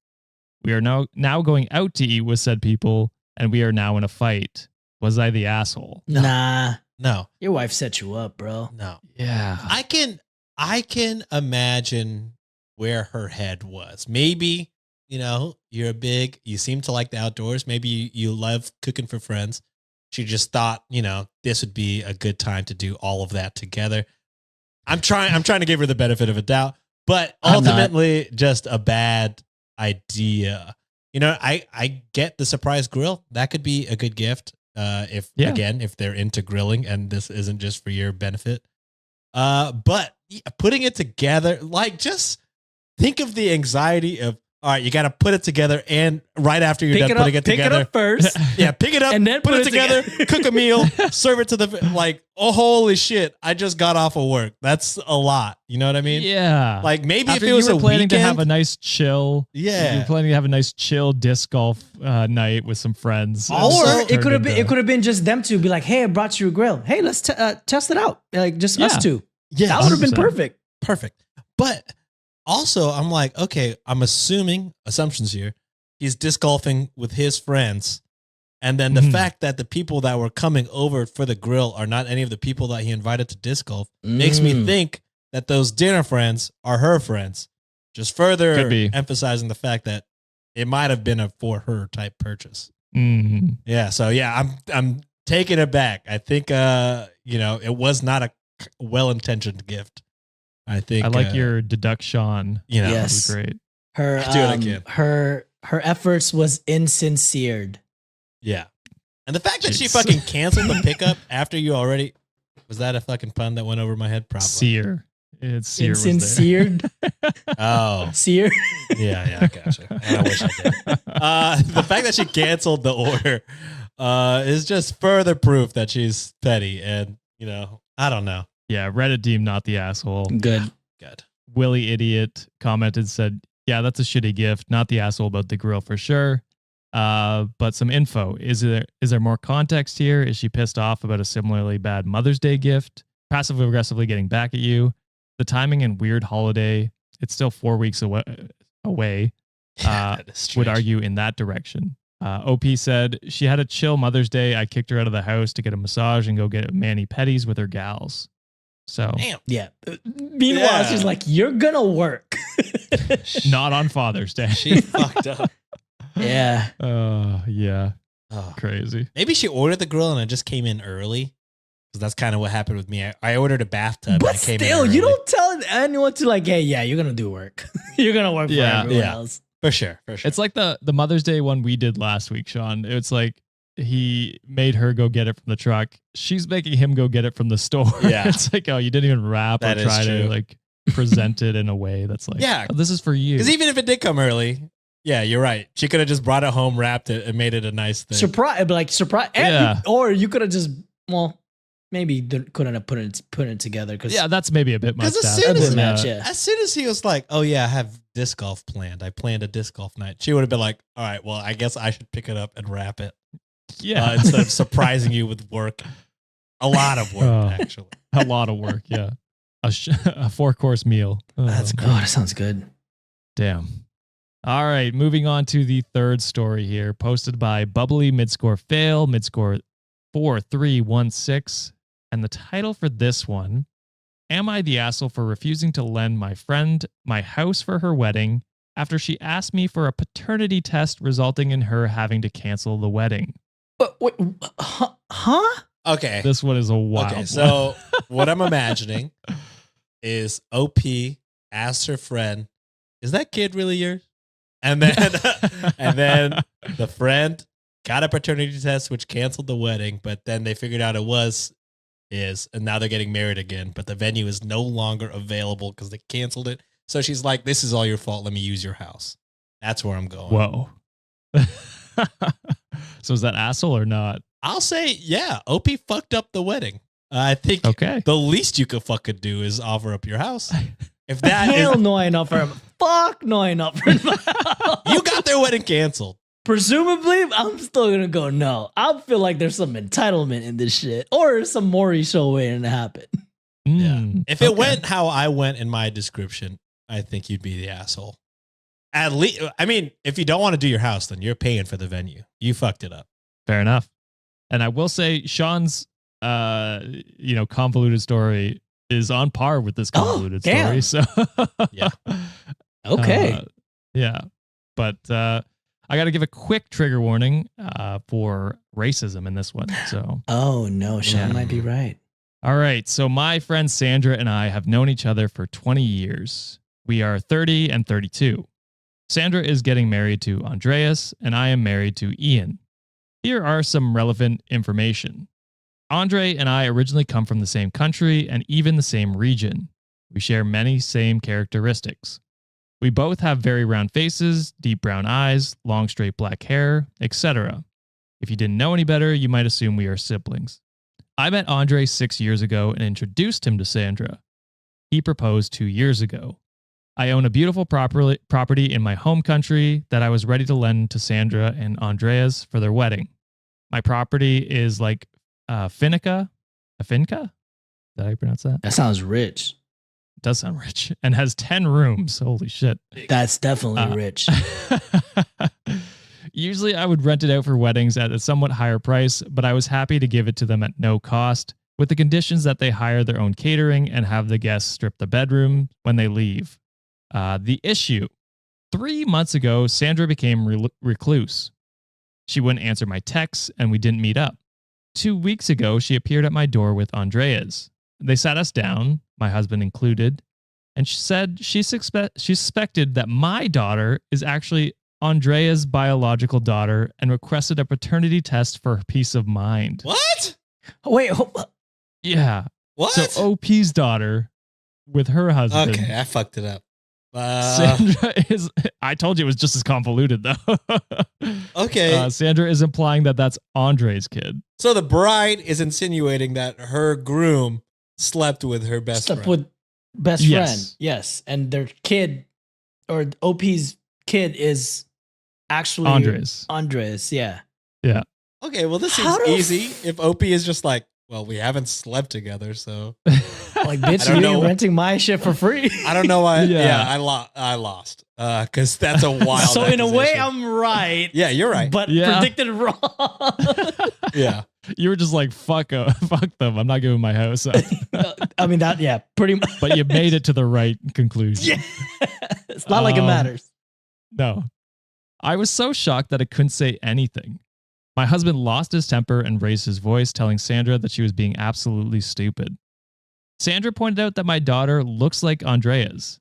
Speaker 1: We are now going out to eat with said people, and we are now in a fight. Was I the asshole?
Speaker 3: Nah.
Speaker 2: No.
Speaker 3: Your wife set you up, bro.
Speaker 2: No.
Speaker 1: Yeah.
Speaker 2: I can imagine where her head was. Maybe, you seem to like the outdoors. Maybe you love cooking for friends. She just thought, this would be a good time to do all of that together. I'm trying to give her the benefit of a doubt, but ultimately just a bad idea. I get the surprise grill. That could be a good gift. If they're into grilling and this isn't just for your benefit. But putting it together, like, just think of the anxiety of, all right, you got to put it together, and right after you're done putting it together.
Speaker 3: Pick it up first.
Speaker 2: Yeah, pick it up,
Speaker 3: and then
Speaker 2: put it together, cook a meal, serve it to the, oh, holy shit, I just got off of work. That's a lot. You know what I mean?
Speaker 1: Yeah.
Speaker 2: Like, maybe
Speaker 1: after
Speaker 2: if it was a
Speaker 1: planning
Speaker 2: weekend,
Speaker 1: to have a nice chill.
Speaker 2: Yeah.
Speaker 1: You were planning to have a nice chill disc golf night with some friends.
Speaker 3: Or it could have been just them two. Be like, hey, I brought you a grill. Hey, let's test it out. Like, just us two.
Speaker 2: Yeah.
Speaker 3: That would have been perfect.
Speaker 2: Perfect. But also, I'm like, okay, I'm assuming, assumptions here, he's disc golfing with his friends. And then the fact that the people that were coming over for the grill are not any of the people that he invited to disc golf makes me think that those dinner friends are her friends. Just further emphasizing the fact that it might have been a for her type purchase.
Speaker 1: Mm-hmm.
Speaker 2: Yeah. So yeah, I'm taking it back. I think, it was not a well-intentioned gift. I think
Speaker 1: I like your deduction.
Speaker 3: Yes,
Speaker 1: great.
Speaker 3: Her efforts was insincered.
Speaker 2: Yeah, and the fact that she fucking canceled the pickup after you already, was that a fucking pun that went over my head? Probably.
Speaker 1: Sear. It's sear.
Speaker 3: Insincered.
Speaker 2: Oh,
Speaker 3: sear.
Speaker 2: Yeah, I gotcha. I wish I did. The fact that she canceled the order is just further proof that she's petty, and I don't know.
Speaker 1: Yeah, Reddit deemed not the asshole.
Speaker 3: Good.
Speaker 1: Willie Idiot commented, said, yeah, that's a shitty gift. Not the asshole about the grill for sure. But some info. Is there more context here? Is she pissed off about a similarly bad Mother's Day gift? Passively aggressively getting back at you? The timing and weird holiday. It's still 4 weeks away. Would argue in that direction. OP said she had a chill Mother's Day. I kicked her out of the house to get a massage and go get mani-pedis with her gals. So
Speaker 2: Damn.
Speaker 3: Yeah. Meanwhile, she's like, "You're gonna work."
Speaker 1: Not on Father's Day.
Speaker 2: She fucked up.
Speaker 3: Yeah.
Speaker 1: Yeah.
Speaker 2: Oh.
Speaker 1: Crazy.
Speaker 2: Maybe she ordered the grill and it just came in early. Because that's kind of what happened with me. I ordered a bathtub.
Speaker 3: But
Speaker 2: and it came
Speaker 3: still,
Speaker 2: in
Speaker 3: you
Speaker 2: early.
Speaker 3: don't tell anyone to like, "Hey, yeah, you're gonna do work. You're gonna work for everyone else."
Speaker 2: For sure.
Speaker 1: It's like the Mother's Day one we did last week, Sean. It's like he made her go get it from the truck. She's making him go get it from the store.
Speaker 2: Yeah.
Speaker 1: It's like, oh, you didn't even wrap
Speaker 2: That
Speaker 1: or
Speaker 2: is
Speaker 1: try to
Speaker 2: true.
Speaker 1: like present it in a way that's like,
Speaker 2: Yeah.
Speaker 1: oh, this is for you.
Speaker 2: Because even if it did come early, yeah, you're right. She could have just brought it home, wrapped it, and made it a nice thing.
Speaker 3: Surprise.
Speaker 1: Yeah.
Speaker 3: Or you could have just, maybe couldn't have put it together because
Speaker 1: Yeah, that's maybe a bit much.
Speaker 2: Because as
Speaker 1: to
Speaker 2: soon
Speaker 1: ask,
Speaker 2: as,
Speaker 1: but,
Speaker 3: match, yeah.
Speaker 2: as soon as he was like, "Oh yeah, I have disc golf planned. I planned a disc golf night," she would have been like, "All right, well, I guess I should pick it up and wrap it
Speaker 1: yeah,
Speaker 2: instead of surprising you with work." A lot of work, actually.
Speaker 1: a lot of work. Yeah, a 4-course meal.
Speaker 2: That's
Speaker 3: Oh, that sounds good.
Speaker 1: Damn. All right, moving on to the third story here, posted by Bubbly Midscore Fail, Midscore 4316. And the title for this one, Am I the asshole for refusing to lend my friend my house for her wedding after she asked me for a paternity test resulting in her having to cancel the wedding?
Speaker 3: Wait, huh?
Speaker 2: Okay.
Speaker 1: This one is a wild
Speaker 2: Okay,
Speaker 1: one.
Speaker 2: so what I'm imagining is OP asked her friend, "Is that kid really yours?" And then the friend got a paternity test, which canceled the wedding, but then they figured out and now they're getting married again, but the venue is no longer available because they canceled it. So she's like, "This is all your fault. Let me use your house." That's where I'm going.
Speaker 1: Whoa. So is that asshole or not?
Speaker 2: I'll say, yeah, OP fucked up the wedding. I think
Speaker 1: Okay.
Speaker 2: the least you could fucking do is offer up your house. If that
Speaker 3: Hell
Speaker 2: is,
Speaker 3: no, I ain't up for him. Fuck no, I ain't up for him.
Speaker 2: you got their wedding canceled.
Speaker 3: Presumably, I'm still gonna go no. I feel like there's some entitlement in this shit, or some Maury show waiting to happen.
Speaker 2: If it went how I went in my description, I think you'd be the asshole. At least, I mean, if you don't want to do your house, then you're paying for the venue. You fucked it up.
Speaker 1: Fair enough. And I will say Sean's convoluted story is on par with this convoluted story.
Speaker 3: damn.
Speaker 1: So
Speaker 2: Yeah.
Speaker 3: Okay.
Speaker 1: Yeah. But I got to give a quick trigger warning for racism in this one. So
Speaker 3: Oh no, Sean
Speaker 1: Yeah.
Speaker 3: might be right.
Speaker 1: all right. So my friend Sandra and I have known each other for 20 years. We are 30 and 32. Sandra is getting married to Andreas, and I am married to Ian. Here are some relevant information. Andre and I originally come from the same country and even the same region. We share many same characteristics. We both have very round faces, deep brown eyes, long straight black hair, etc. If you didn't know any better, you might assume we are siblings. I met Andre 6 years ago and introduced him to Sandra. He proposed 2 years ago. I own a beautiful property in my home country that I was ready to lend to Sandra and Andreas for their wedding. My property is like a finca? Did I pronounce that?
Speaker 3: That sounds rich.
Speaker 1: It does sound rich. And has 10 rooms. Holy shit.
Speaker 3: That's definitely rich.
Speaker 1: Usually I would rent it out for weddings at a somewhat higher price, but I was happy to give it to them at no cost, with the conditions that they hire their own catering and have the guests strip the bedroom when they leave. The issue. 3 months ago, Sandra became recluse. She wouldn't answer my texts, and we didn't meet up. 2 weeks ago, she appeared at my door with Andreas. They sat us down, my husband included, and she said she suspected that my daughter is actually Andrea's biological daughter and requested a paternity test for her peace of mind.
Speaker 2: What?
Speaker 3: Wait,
Speaker 1: Yeah.
Speaker 2: What?
Speaker 1: So OP's daughter with her husband.
Speaker 2: Okay, I fucked it up.
Speaker 1: Sandra is. I told you it was just as convoluted, though.
Speaker 2: Okay.
Speaker 1: Sandra is implying that that's Andre's kid.
Speaker 2: So the bride is insinuating that her groom slept with her best
Speaker 3: slept
Speaker 2: friend.
Speaker 3: with best
Speaker 1: Yes.
Speaker 3: friend. Yes, and their kid or OP's kid is Actually, Andres, yeah.
Speaker 2: Okay, well, this
Speaker 3: How
Speaker 2: seems
Speaker 3: the
Speaker 2: easy. If OP is just like, well, we haven't slept together, so
Speaker 3: Like, bitch,
Speaker 2: I don't
Speaker 3: you
Speaker 2: know.
Speaker 3: ain't renting my shit for free.
Speaker 2: I don't know why.
Speaker 1: Yeah.
Speaker 2: I lost. Because that's a wild.
Speaker 3: So in a way,
Speaker 2: accusation.
Speaker 3: I'm right.
Speaker 2: Yeah, you're right.
Speaker 3: But
Speaker 1: Yeah.
Speaker 3: predicted wrong.
Speaker 2: Yeah.
Speaker 1: You were just like, fuck them. I'm not giving my house up.
Speaker 3: I mean, pretty much.
Speaker 1: But you made it to the right conclusion.
Speaker 3: Yeah. It's not like it matters.
Speaker 1: No. I was so shocked that I couldn't say anything. My husband lost his temper and raised his voice, telling Sandra that she was being absolutely stupid. Sandra pointed out that my daughter looks like Andrea's.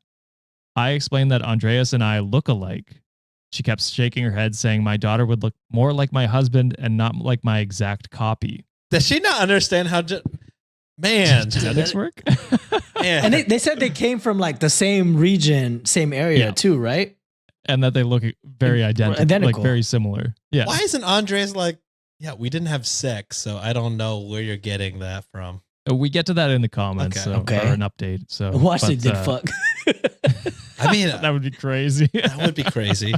Speaker 1: I explained that Andreas and I look alike. She kept shaking her head, saying my daughter would look more like my husband and not like my exact copy.
Speaker 2: Does she not understand how? Man,
Speaker 1: Genetics work?
Speaker 3: And they said they came from like the same region, same area too, right?
Speaker 1: And that they look very identical. Like very similar. Yeah.
Speaker 2: Why isn't Andres like, yeah, we didn't have sex, so I don't know where you're getting that from.
Speaker 1: We get to that in the comments.
Speaker 2: Okay.
Speaker 1: Or an update. So
Speaker 3: Watch they did fuck.
Speaker 2: I mean,
Speaker 1: that would be crazy.
Speaker 2: that would be crazy.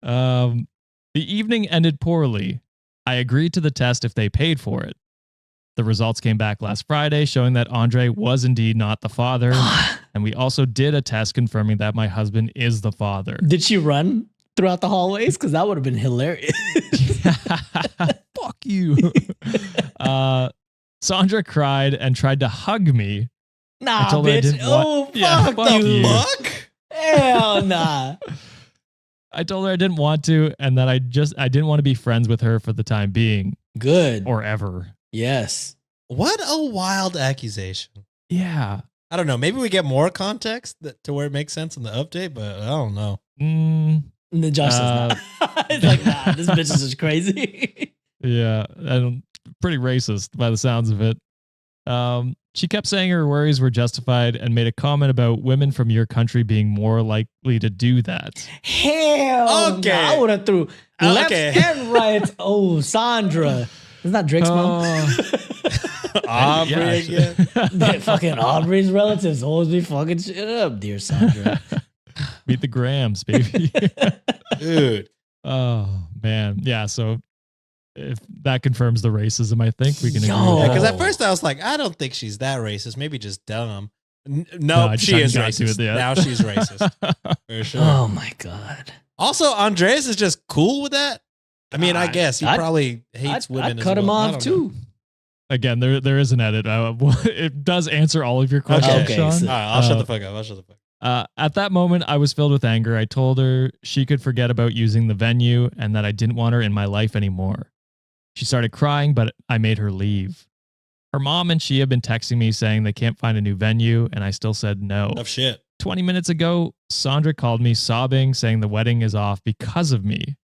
Speaker 1: The evening ended poorly. I agreed to the test if they paid for it. The results came back last Friday, showing that Andre was indeed not the father. And we also did a test confirming that my husband is the father.
Speaker 3: Did she run throughout the hallways? Because that would have been hilarious.
Speaker 1: Fuck you. Sandra cried and tried to hug me.
Speaker 3: Nah,
Speaker 1: I told her I
Speaker 3: bitch.
Speaker 1: didn't want-
Speaker 3: Fuck
Speaker 1: fuck
Speaker 3: you.
Speaker 1: you.
Speaker 2: Fuck?
Speaker 3: Hell nah.
Speaker 1: I told her I didn't want to, and that I didn't want to be friends with her for the time being
Speaker 3: Good.
Speaker 1: or ever.
Speaker 3: Yes.
Speaker 2: What a wild accusation.
Speaker 1: Yeah.
Speaker 2: I don't know. Maybe we get more context to where it makes sense in the update, but I don't know.
Speaker 3: And then Josh says, nah. It's like, nah, this bitch is just crazy.
Speaker 1: Yeah, and pretty racist by the sounds of it. She kept saying her worries were justified and made a comment about women from your country being more likely to do that.
Speaker 3: Hell
Speaker 2: Okay.
Speaker 3: nah. I would have threw left
Speaker 2: Okay.
Speaker 3: and right. Oh, Sandra. Isn't that Drake's mom?
Speaker 2: Aubrey
Speaker 1: Yeah,
Speaker 2: again.
Speaker 3: That fucking Aubrey's relatives always be fucking shit up, dear Sandra.
Speaker 1: Meet the Grams, baby.
Speaker 2: Dude.
Speaker 1: Oh, man. Yeah, so if that confirms the racism, I think we can agree
Speaker 3: Yo.
Speaker 1: with
Speaker 2: Yeah,
Speaker 1: that.
Speaker 2: because at first I was like, I don't think she's that racist. Maybe just dumb.
Speaker 1: No,
Speaker 2: No,
Speaker 1: I just
Speaker 2: she
Speaker 1: haven't
Speaker 2: is
Speaker 1: got to
Speaker 2: racist.
Speaker 1: it yet.
Speaker 2: Now she's racist. For sure.
Speaker 3: Oh my God.
Speaker 2: Also, Andreas is just cool with that. I mean, I guess he
Speaker 3: I'd-
Speaker 2: probably hates women.
Speaker 3: I'd
Speaker 2: as
Speaker 3: cut him
Speaker 2: well. I
Speaker 3: off
Speaker 2: don't
Speaker 3: too.
Speaker 1: Again, there is an edit. It does answer all of your questions,
Speaker 2: know.
Speaker 3: Okay,
Speaker 1: Sean.
Speaker 3: so-
Speaker 2: All right, I'll shut the fuck up.
Speaker 1: At that moment, I was filled with anger. I told her she could forget about using the venue and that I didn't want her in my life anymore. She started crying, but I made her leave. Her mom and she have been texting me saying they can't find a new venue, and I still said no.
Speaker 2: Enough shit.
Speaker 1: 20 minutes ago, Sandra called me sobbing, saying the wedding is off because of me.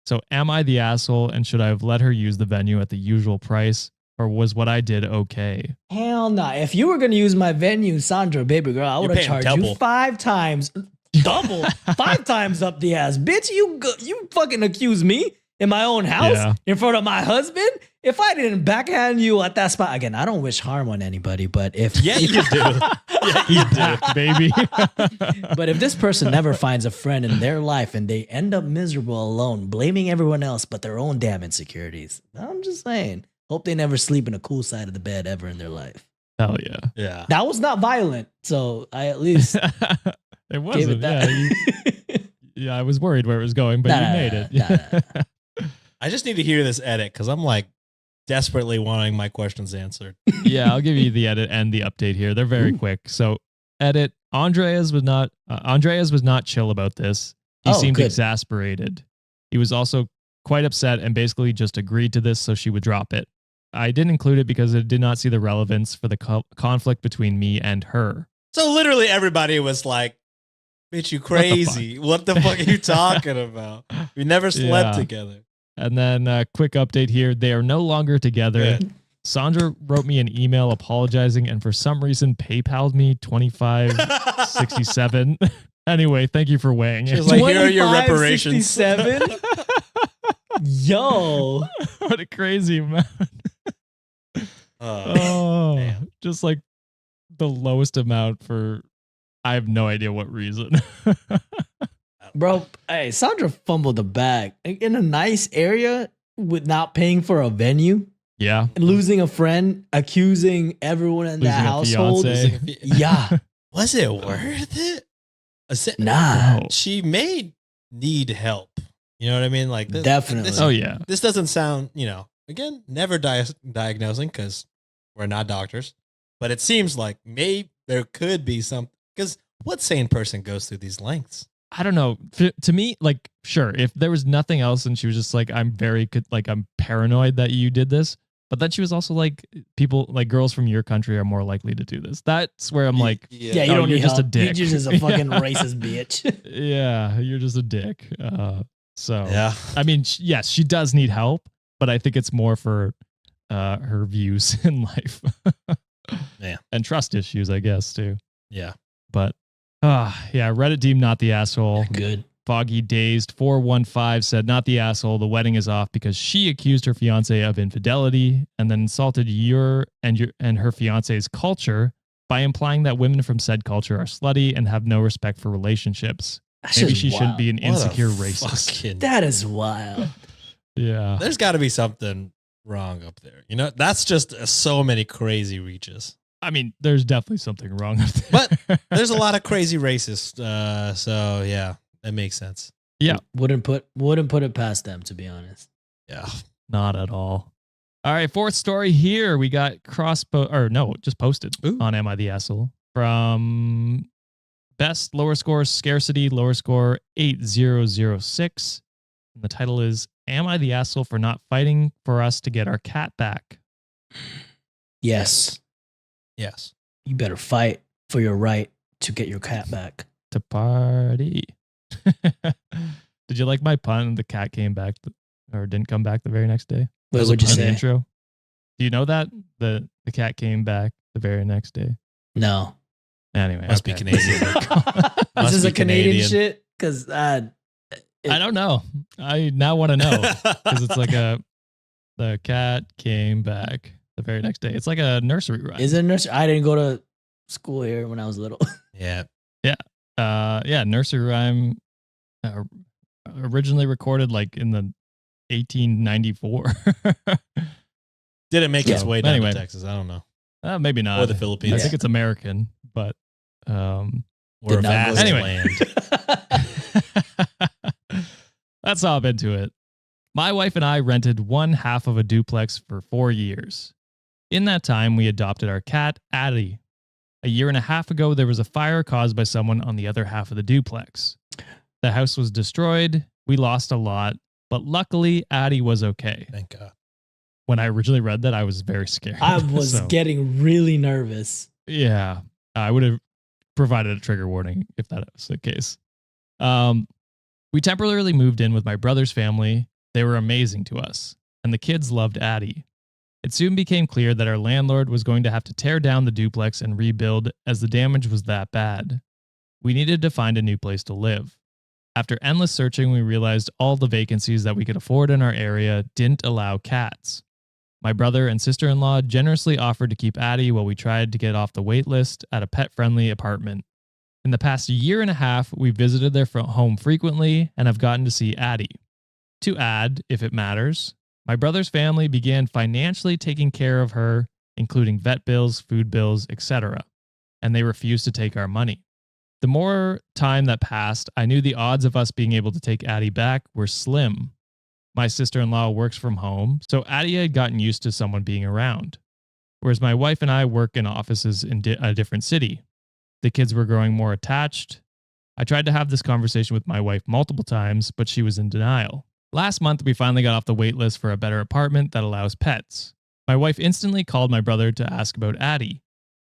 Speaker 1: So am I the asshole, and should I have let her use the venue at the usual price, or was what I did okay?
Speaker 3: Hell nah. If you were going to use my venue, Sandra, baby girl, I would have
Speaker 2: paying
Speaker 3: charged
Speaker 2: double.
Speaker 3: you 5 times. Double. 5 times up the ass. Bitch, you fucking accuse me in my own house
Speaker 1: Yeah.
Speaker 3: in front of my husband? If I didn't backhand you at that spot, again, I don't wish harm on anybody, but if
Speaker 2: Yeah, you do. Yeah, you do.
Speaker 1: Back, baby.
Speaker 3: but if this person never finds a friend in their life and they end up miserable alone, blaming everyone else but their own damn insecurities, I'm just saying, hope they never sleep in a cool side of the bed ever in their life.
Speaker 1: Hell yeah.
Speaker 2: Yeah.
Speaker 3: That was not violent, so I at least
Speaker 1: It
Speaker 3: gave
Speaker 1: wasn't.
Speaker 3: it that.
Speaker 1: Yeah, I was worried where it was going, but you made it.
Speaker 2: I just need to hear this edit because I'm like desperately wanting my questions answered.
Speaker 1: Yeah, I'll give you the edit and the update here. They're very quick. So, edit. Andreas was not chill about this. He seemed
Speaker 3: good.
Speaker 1: exasperated. He was also quite upset and basically just agreed to this so she would drop it. I didn't include it because it did not see the relevance for the conflict between me and her.
Speaker 2: So literally everybody was like, bitch, you crazy. What the fuck are you talking about? We never slept
Speaker 1: Yeah.
Speaker 2: together.
Speaker 1: And then a quick update here. They are no longer together.
Speaker 2: Good.
Speaker 1: Sandra wrote me an email apologizing and for some reason PayPal'd me $25.67. Anyway, thank you for weighing
Speaker 2: She
Speaker 1: it.
Speaker 2: was like, here are your reparations.
Speaker 3: 25.67? Yo.
Speaker 1: What a crazy amount.
Speaker 2: Oh, damn.
Speaker 1: Just like the lowest amount for I have no idea what reason.
Speaker 3: Bro, hey, Sandra fumbled the bag in a nice area with not paying for a venue,
Speaker 1: Yeah.
Speaker 3: losing a friend, accusing everyone in that
Speaker 1: Losing a
Speaker 3: household.
Speaker 1: fiance.
Speaker 3: Yeah,
Speaker 2: Was it worth it?
Speaker 3: nah,
Speaker 1: No.
Speaker 2: She may need help. You know what I mean? Like this,
Speaker 3: definitely.
Speaker 2: This,
Speaker 1: Oh, yeah.
Speaker 2: this doesn't sound, again, never diagnosing because we're not doctors, but it seems like maybe there could be some, because what sane person goes through these lengths?
Speaker 1: I don't know. To me, like, sure, if there was nothing else and she was just like, I'm paranoid that you did this. But then she was also like, people, like girls from your country are more likely to do this. That's where I'm like,
Speaker 3: Yeah, you
Speaker 1: Oh,
Speaker 3: don't
Speaker 1: you're
Speaker 3: need
Speaker 1: just a
Speaker 3: help.
Speaker 1: dick.
Speaker 3: You're just a fucking racist bitch.
Speaker 1: yeah, you're just a dick. So,
Speaker 2: Yeah.
Speaker 1: I mean, yes, she does need help, but I think it's more for her views in life.
Speaker 2: Yeah.
Speaker 1: And trust issues, I guess, too.
Speaker 2: Yeah.
Speaker 1: But, yeah, Reddit deemed not the asshole.
Speaker 3: Good.
Speaker 1: Foggy Dazed 415 said, not the asshole. The wedding is off because she accused her fiance of infidelity and then insulted your and her fiance's culture by implying that women from said culture are slutty and have no respect for relationships.
Speaker 3: That's
Speaker 1: Maybe
Speaker 3: just
Speaker 1: she shouldn't
Speaker 3: wild.
Speaker 1: be an
Speaker 2: What a
Speaker 1: insecure racist.
Speaker 2: fucking-
Speaker 3: That is wild.
Speaker 1: Yeah.
Speaker 2: There's got to be something wrong up there. That's just so many crazy reaches.
Speaker 1: I mean, there's definitely something wrong up there.
Speaker 2: But there's a lot of crazy racists. So yeah, that makes sense.
Speaker 1: Yeah.
Speaker 3: Wouldn't put it past them, to be honest.
Speaker 2: Yeah.
Speaker 1: Not at all. All right, fourth story here. We got just posted
Speaker 2: Ooh.
Speaker 1: on Am I the Asshole from Best Lower Score Scarcity, lower score 8006. And the title is Am I the Asshole for Not Fighting for Us to Get Our Cat Back?
Speaker 3: Yes.
Speaker 2: Yes.
Speaker 3: You better fight for your right to get your cat back.
Speaker 1: To party. Did you like my pun? The cat came back or didn't come back the very next day?
Speaker 3: Wait,
Speaker 2: There's a
Speaker 3: what'd you
Speaker 1: On the
Speaker 3: say?
Speaker 1: intro. Do you know that? The cat came back the very next day.
Speaker 3: No.
Speaker 1: Anyway.
Speaker 2: Must be
Speaker 1: okay.
Speaker 2: Canadian.
Speaker 3: Is
Speaker 2: Must
Speaker 3: this
Speaker 2: be
Speaker 3: a Canadian
Speaker 2: Canadian.
Speaker 3: shit? Because
Speaker 1: I don't know. I now want to know because it's like the cat came back the very next day. It's like a nursery rhyme.
Speaker 3: is it a nursery? I didn't go to school here when I was little.
Speaker 2: Yeah.
Speaker 1: Yeah, nursery rhyme. Originally recorded like in the 1894.
Speaker 2: Didn't make its
Speaker 1: So,
Speaker 2: way down
Speaker 1: anyway.
Speaker 2: to Texas. I don't know.
Speaker 1: Maybe not.
Speaker 2: Or the
Speaker 1: I
Speaker 2: Philippines.
Speaker 1: think it's American, but
Speaker 2: Or
Speaker 3: Did
Speaker 2: a
Speaker 3: not
Speaker 2: vast
Speaker 3: go
Speaker 1: Anyway.
Speaker 2: land.
Speaker 1: let's hop into it. My wife and I rented one half of a duplex for 4 years. In that time, we adopted our cat, Addie. A year and a half ago, there was a fire caused by someone on the other half of the duplex. The house was destroyed. We lost a lot, but luckily, Addie was okay.
Speaker 2: Thank God.
Speaker 1: When I originally read that, I was very scared.
Speaker 3: I was
Speaker 1: So,
Speaker 3: getting really nervous.
Speaker 1: yeah, I would have provided a trigger warning if that was the case. We temporarily moved in with my brother's family. They were amazing to us, and the kids loved Addie. It soon became clear that our landlord was going to have to tear down the duplex and rebuild as the damage was that bad. We needed to find a new place to live. After endless searching, we realized all the vacancies that we could afford in our area didn't allow cats. My brother and sister-in-law generously offered to keep Addie while we tried to get off the wait list at a pet-friendly apartment. In the past year and a half, we visited their home frequently and have gotten to see Addie. To add, if it matters, my brother's family began financially taking care of her, including vet bills, food bills, etc., and they refused to take our money. The more time that passed, I knew the odds of us being able to take Addie back were slim. My sister-in-law works from home, so Addie had gotten used to someone being around, whereas my wife and I work in offices in a different city. The kids were growing more attached. I tried to have this conversation with my wife multiple times, but she was in denial. Last month, we finally got off the wait list for a better apartment that allows pets. My wife instantly called my brother to ask about Addie.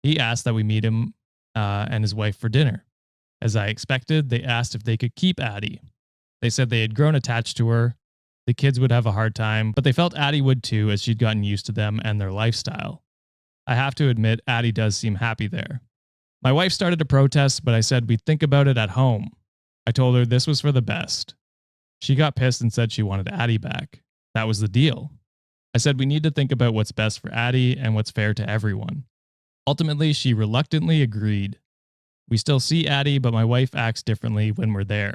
Speaker 1: He asked that we meet him and his wife for dinner. As I expected, they asked if they could keep Addie. They said they had grown attached to her. The kids would have a hard time, but they felt Addie would too, as she'd gotten used to them and their lifestyle. I have to admit, Addie does seem happy there. My wife started to protest, but I said we'd think about it at home. I told her this was for the best. She got pissed and said she wanted Addie back. That was the deal. I said we need to think about what's best for Addie and what's fair to everyone. Ultimately, she reluctantly agreed. We still see Addie, but my wife acts differently when we're there.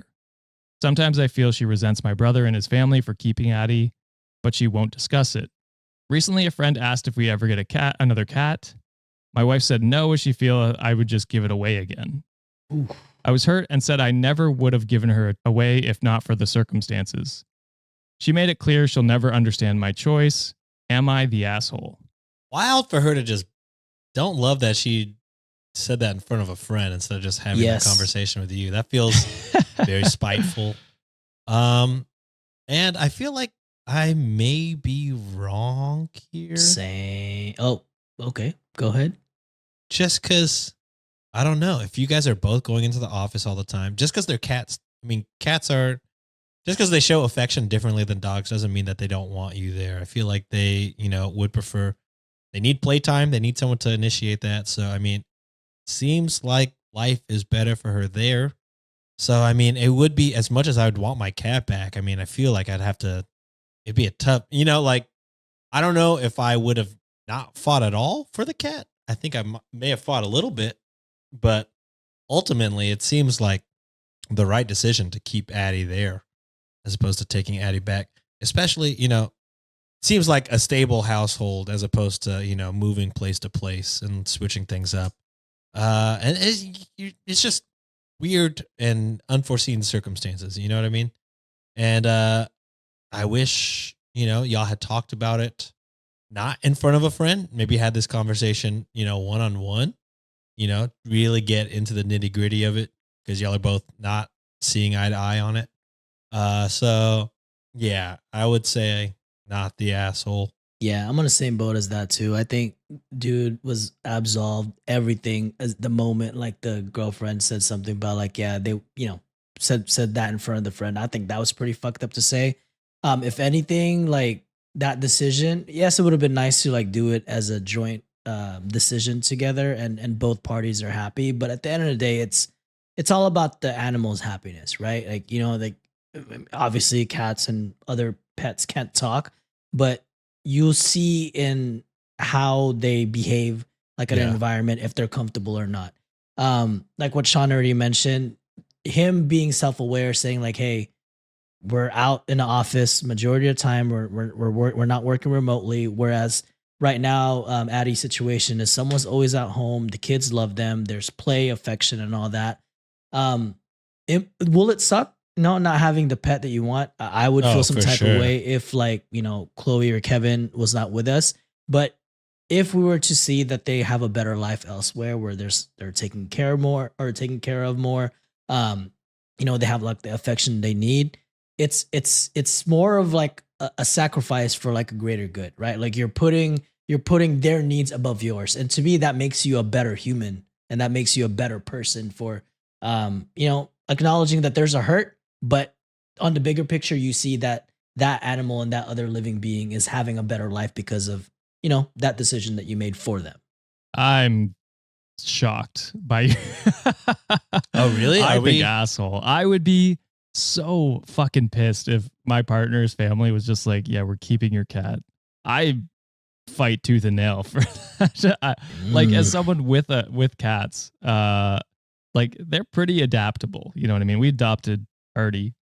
Speaker 1: Sometimes I feel she resents my brother and his family for keeping Addie, but she won't discuss it. Recently, a friend asked if we ever get another cat. My wife said no, as she feel I would just give it away again.
Speaker 3: Ooh.
Speaker 1: I was hurt and said I never would have given her away if not for the circumstances. She made it clear she'll never understand my choice. Am I the asshole?
Speaker 2: Wild for her to just don't love that she said that in front of a friend instead of just having a conversation with you. That feels very spiteful. And I feel like I may be wrong here.
Speaker 3: Same. Oh, okay. Go ahead.
Speaker 2: Just because, I don't know, if you guys are both going into the office all the time, just because they're cats, I mean, cats are, just because they show affection differently than dogs doesn't mean that they don't want you there. I feel like they, would prefer, they need playtime. They need someone to initiate that. So, I mean, seems like life is better for her there. So, I mean, it would be, as much as I would want my cat back, I mean, I feel like I'd have to, it'd be a tough, like, I don't know if I would have not fought at all for the cat. I think I may have fought a little bit, but ultimately it seems like the right decision to keep Addie there as opposed to taking Addie back, especially, seems like a stable household as opposed to, moving place to place and switching things up. And it's just weird and unforeseen circumstances. You know what I mean? And I wish, y'all had talked about it, not in front of a friend, maybe had this conversation, one-on-one, really get into the nitty gritty of it because y'all are both not seeing eye to eye on it. So yeah, I would say not the asshole.
Speaker 3: Yeah, I'm on the same boat as that too. I think dude was absolved everything as the moment like the girlfriend said something about like, yeah, they, said that in front of the friend. I think that was pretty fucked up to say. If anything, like that decision, yes, it would have been nice to like do it as a joint decision together and both parties are happy. But at the end of the day, it's all about the animal's happiness, right? Like, like obviously cats and other pets can't talk, but you'll see in how they behave like in an environment if they're comfortable or not. Like what Sean already mentioned, him being self-aware, saying like, hey, we're out in the office majority of the time. We're not working remotely. Whereas right now, Addie's situation is someone's always at home. The kids love them. There's play, affection, and all that. Will it suck? No, not having the pet that you want. I would feel some type of way if like, Chloe or Kevin was not with us. But if we were to see that they have a better life elsewhere where they're taken care of more, they have like the affection they need. It's more of like a sacrifice for like a greater good, right? Like you're putting their needs above yours. And to me, that makes you a better human and that makes you a better person for, acknowledging that there's a hurt, but on the bigger picture, you see that animal and that other living being is having a better life because of, that decision that you made for them.
Speaker 1: I'm shocked by you.
Speaker 2: Oh, really?
Speaker 1: I'm big asshole. I would be so fucking pissed if my partner's family was just like, yeah, we're keeping your cat. I fight tooth and nail for that. Like as someone with cats, like they're pretty adaptable. You know what I mean? We adopted Artie,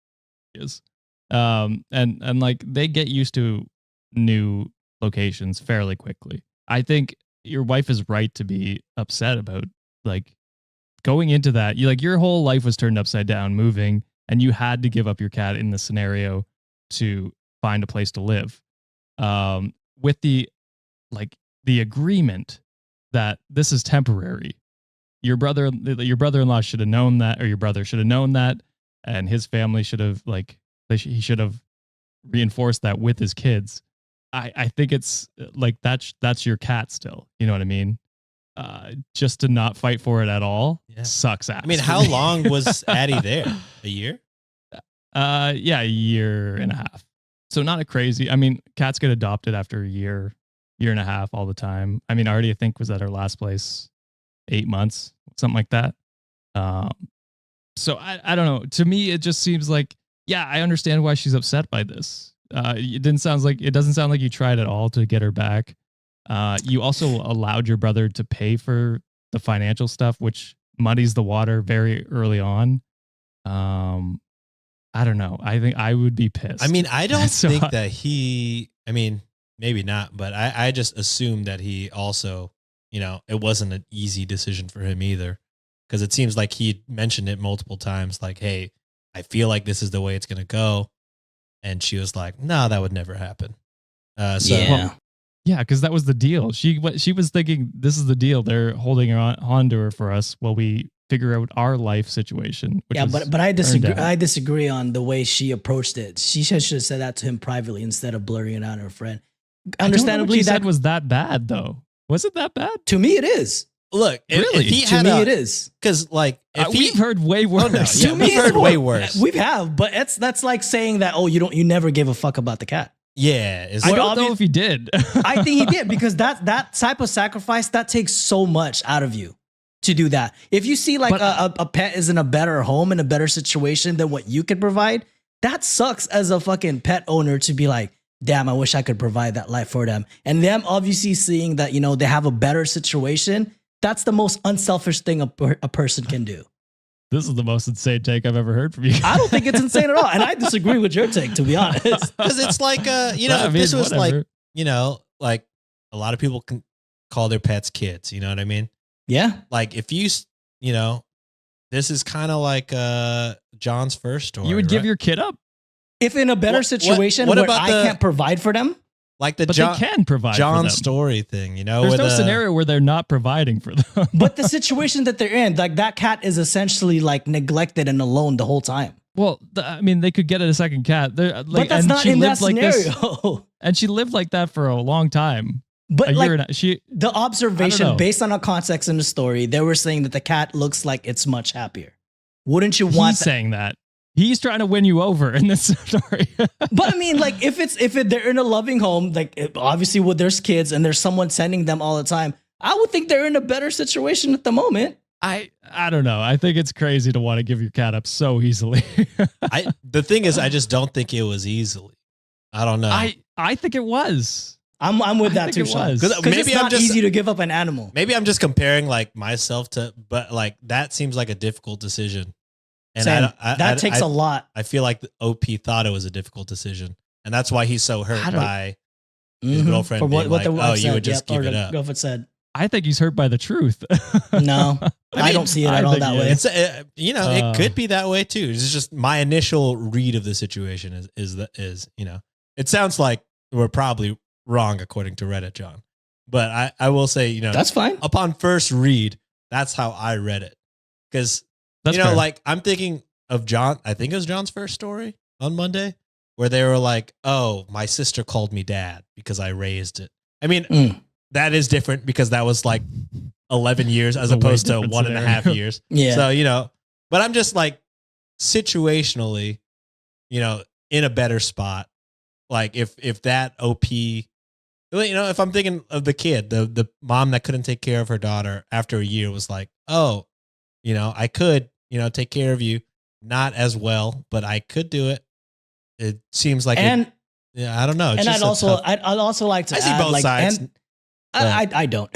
Speaker 1: and like they get used to new locations fairly quickly. I think your wife is right to be upset about like going into that. Your whole life was turned upside down moving, and you had to give up your cat in this scenario to find a place to live. With the agreement that this is temporary. Your brother-in-law should have known that, or your brother should have known that, and his family should have he should have reinforced that with his kids. I think it's like that's your cat still. You know what I mean? Just to not fight for it at all sucks ass.
Speaker 2: I mean, how long was Addie there? A year?
Speaker 1: Yeah, a year and a half. So not a crazy. I mean, cats get adopted after a year and a half all the time. I mean, Artie, I think, was at her last place 8 months, something like that. So I don't know. To me, it just seems like, yeah, I understand why she's upset by this. It doesn't sound like you tried at all to get her back. You also allowed your brother to pay for the financial stuff, which muddies the water very early on. I don't know. I think I would be pissed.
Speaker 2: I mean, I don't
Speaker 1: So
Speaker 2: think that he, I mean, maybe not, but I just assume that he also, you know, it wasn't an easy decision for him either. Because it seems like he mentioned it multiple times, like, hey, I feel like this is the way it's going to go. And she was like, no, that would never happen.
Speaker 3: Yeah.
Speaker 1: yeah, because that was the deal. She was thinking this is the deal. They're holding on to her for us while we figure out our life situation. Which
Speaker 3: Yeah,
Speaker 1: was
Speaker 3: but I disagree.
Speaker 1: turned out.
Speaker 3: I disagree on the way she approached it. She should have said that to him privately instead of blurring it out to her friend. Understandably,
Speaker 1: she
Speaker 3: that
Speaker 1: said was that bad though. Was it that bad?
Speaker 3: to me it is.
Speaker 2: Look,
Speaker 1: Really?
Speaker 2: if he
Speaker 3: To
Speaker 2: had
Speaker 3: me, it is.
Speaker 2: because like if
Speaker 1: We've heard way worse.
Speaker 2: no,
Speaker 3: To
Speaker 2: yeah,
Speaker 3: me,
Speaker 2: we've
Speaker 3: it's
Speaker 2: heard
Speaker 3: more-
Speaker 2: way worse.
Speaker 3: We have, but that's like saying that you never gave a fuck about the cat.
Speaker 2: Yeah, it's,
Speaker 1: I
Speaker 3: Well,
Speaker 1: don't know if he did.
Speaker 3: I think he did because that type of sacrifice that takes so much out of you to do that. If you see like
Speaker 1: But-
Speaker 3: a pet is in a better home in a better situation than what you could provide, that sucks as a fucking pet owner to be like, damn, I wish I could provide that life for them. And them obviously seeing that they have a better situation. That's the most unselfish thing a person can do.
Speaker 1: This is the most insane take I've ever heard from you.
Speaker 3: I don't think it's insane at all, and I disagree with your take, to be honest.
Speaker 2: because it's like you know,
Speaker 1: I
Speaker 2: if
Speaker 1: mean,
Speaker 2: this was like,
Speaker 1: whatever.
Speaker 2: you know, like a lot of people can call their pets kids. You know what I mean?
Speaker 3: Yeah,
Speaker 2: Like if you know, this is kind of like John's first story.
Speaker 1: You would give
Speaker 2: right?
Speaker 1: your kid up,
Speaker 3: if in a better
Speaker 2: What-
Speaker 3: situation
Speaker 2: what
Speaker 3: where
Speaker 2: about
Speaker 3: I
Speaker 2: the-
Speaker 3: can't provide for them,
Speaker 2: like the
Speaker 1: but
Speaker 2: John,
Speaker 1: they can provide for
Speaker 2: John
Speaker 1: them.
Speaker 2: story thing. You know,
Speaker 1: There's
Speaker 2: with
Speaker 1: no scenario where they're not providing for them.
Speaker 3: but the situation that they're in, like that cat is essentially like neglected and alone the whole time.
Speaker 1: Well, I mean, they could get a second cat. Like,
Speaker 3: But that's
Speaker 1: and
Speaker 3: not
Speaker 1: she
Speaker 3: in that
Speaker 1: lived like this-
Speaker 3: scenario.
Speaker 1: and she lived like that for a long time.
Speaker 3: But
Speaker 1: A
Speaker 3: like
Speaker 1: year and she.
Speaker 3: the observation
Speaker 1: know.
Speaker 3: based on a context in the story, they were saying that the cat looks like it's much happier. Wouldn't you want
Speaker 1: He's saying that. He's trying to win you over in this story.
Speaker 3: But I mean, like, they're in a loving home, like obviously, there's kids and there's someone sending them all the time. I would think they're in a better situation at the moment.
Speaker 1: I don't know. I think it's crazy to want to give your cat up so easily.
Speaker 2: the thing is, I just don't think it was easily. I don't know.
Speaker 1: I think it was.
Speaker 3: I'm with
Speaker 1: I
Speaker 3: that
Speaker 1: think
Speaker 3: too,
Speaker 1: it
Speaker 3: Sean.
Speaker 1: was.
Speaker 3: Because
Speaker 2: Maybe
Speaker 3: it's
Speaker 2: I'm
Speaker 3: not
Speaker 2: just-
Speaker 3: easy to give up an animal.
Speaker 2: Maybe I'm just comparing like myself to, but like that seems like a difficult decision. And
Speaker 3: Sam,
Speaker 2: I
Speaker 3: that takes a lot.
Speaker 2: I feel like the OP thought it was a difficult decision, and that's why he's so hurt
Speaker 1: I don't-
Speaker 2: by his
Speaker 3: Mhm.
Speaker 2: girlfriend
Speaker 3: For
Speaker 2: being like,
Speaker 3: the
Speaker 2: "Oh,
Speaker 3: wife
Speaker 2: you
Speaker 3: said,
Speaker 2: would just
Speaker 3: yep, or
Speaker 2: give it
Speaker 3: the
Speaker 2: up."
Speaker 3: girlfriend said.
Speaker 1: I think he's hurt by the truth.
Speaker 3: No, I
Speaker 2: mean,
Speaker 3: don't see it
Speaker 1: I
Speaker 3: at all
Speaker 1: think
Speaker 3: that
Speaker 1: he
Speaker 3: way.
Speaker 1: is.
Speaker 2: It's it could be that way too. It's just my initial read of the situation is it sounds like we're probably wrong according to Reddit, John. But I will say,
Speaker 3: That's fine.
Speaker 2: upon first read, that's how I read it. Because
Speaker 1: That's fair.
Speaker 2: like I'm thinking of John, I think it was John's first story on Monday, where they were like, "Oh, my sister called me dad because I raised it." I mean,
Speaker 3: Mm.
Speaker 2: that is different because that was like 11 years as
Speaker 1: It's a way
Speaker 2: opposed to
Speaker 1: different
Speaker 2: 1.5
Speaker 1: scenario.
Speaker 2: years.
Speaker 3: Yeah.
Speaker 2: So, but I'm just like situationally, in a better spot. Like if that OP, if I'm thinking of the kid, the mom that couldn't take care of her daughter after a year was like, "Oh, I could, take care of you, not as well, but I could do it." It seems like,
Speaker 3: and
Speaker 2: I don't know. It's
Speaker 3: and
Speaker 2: just
Speaker 3: I'd also like to
Speaker 2: I see
Speaker 3: add,
Speaker 2: both
Speaker 3: like,
Speaker 2: sides.
Speaker 3: and I don't.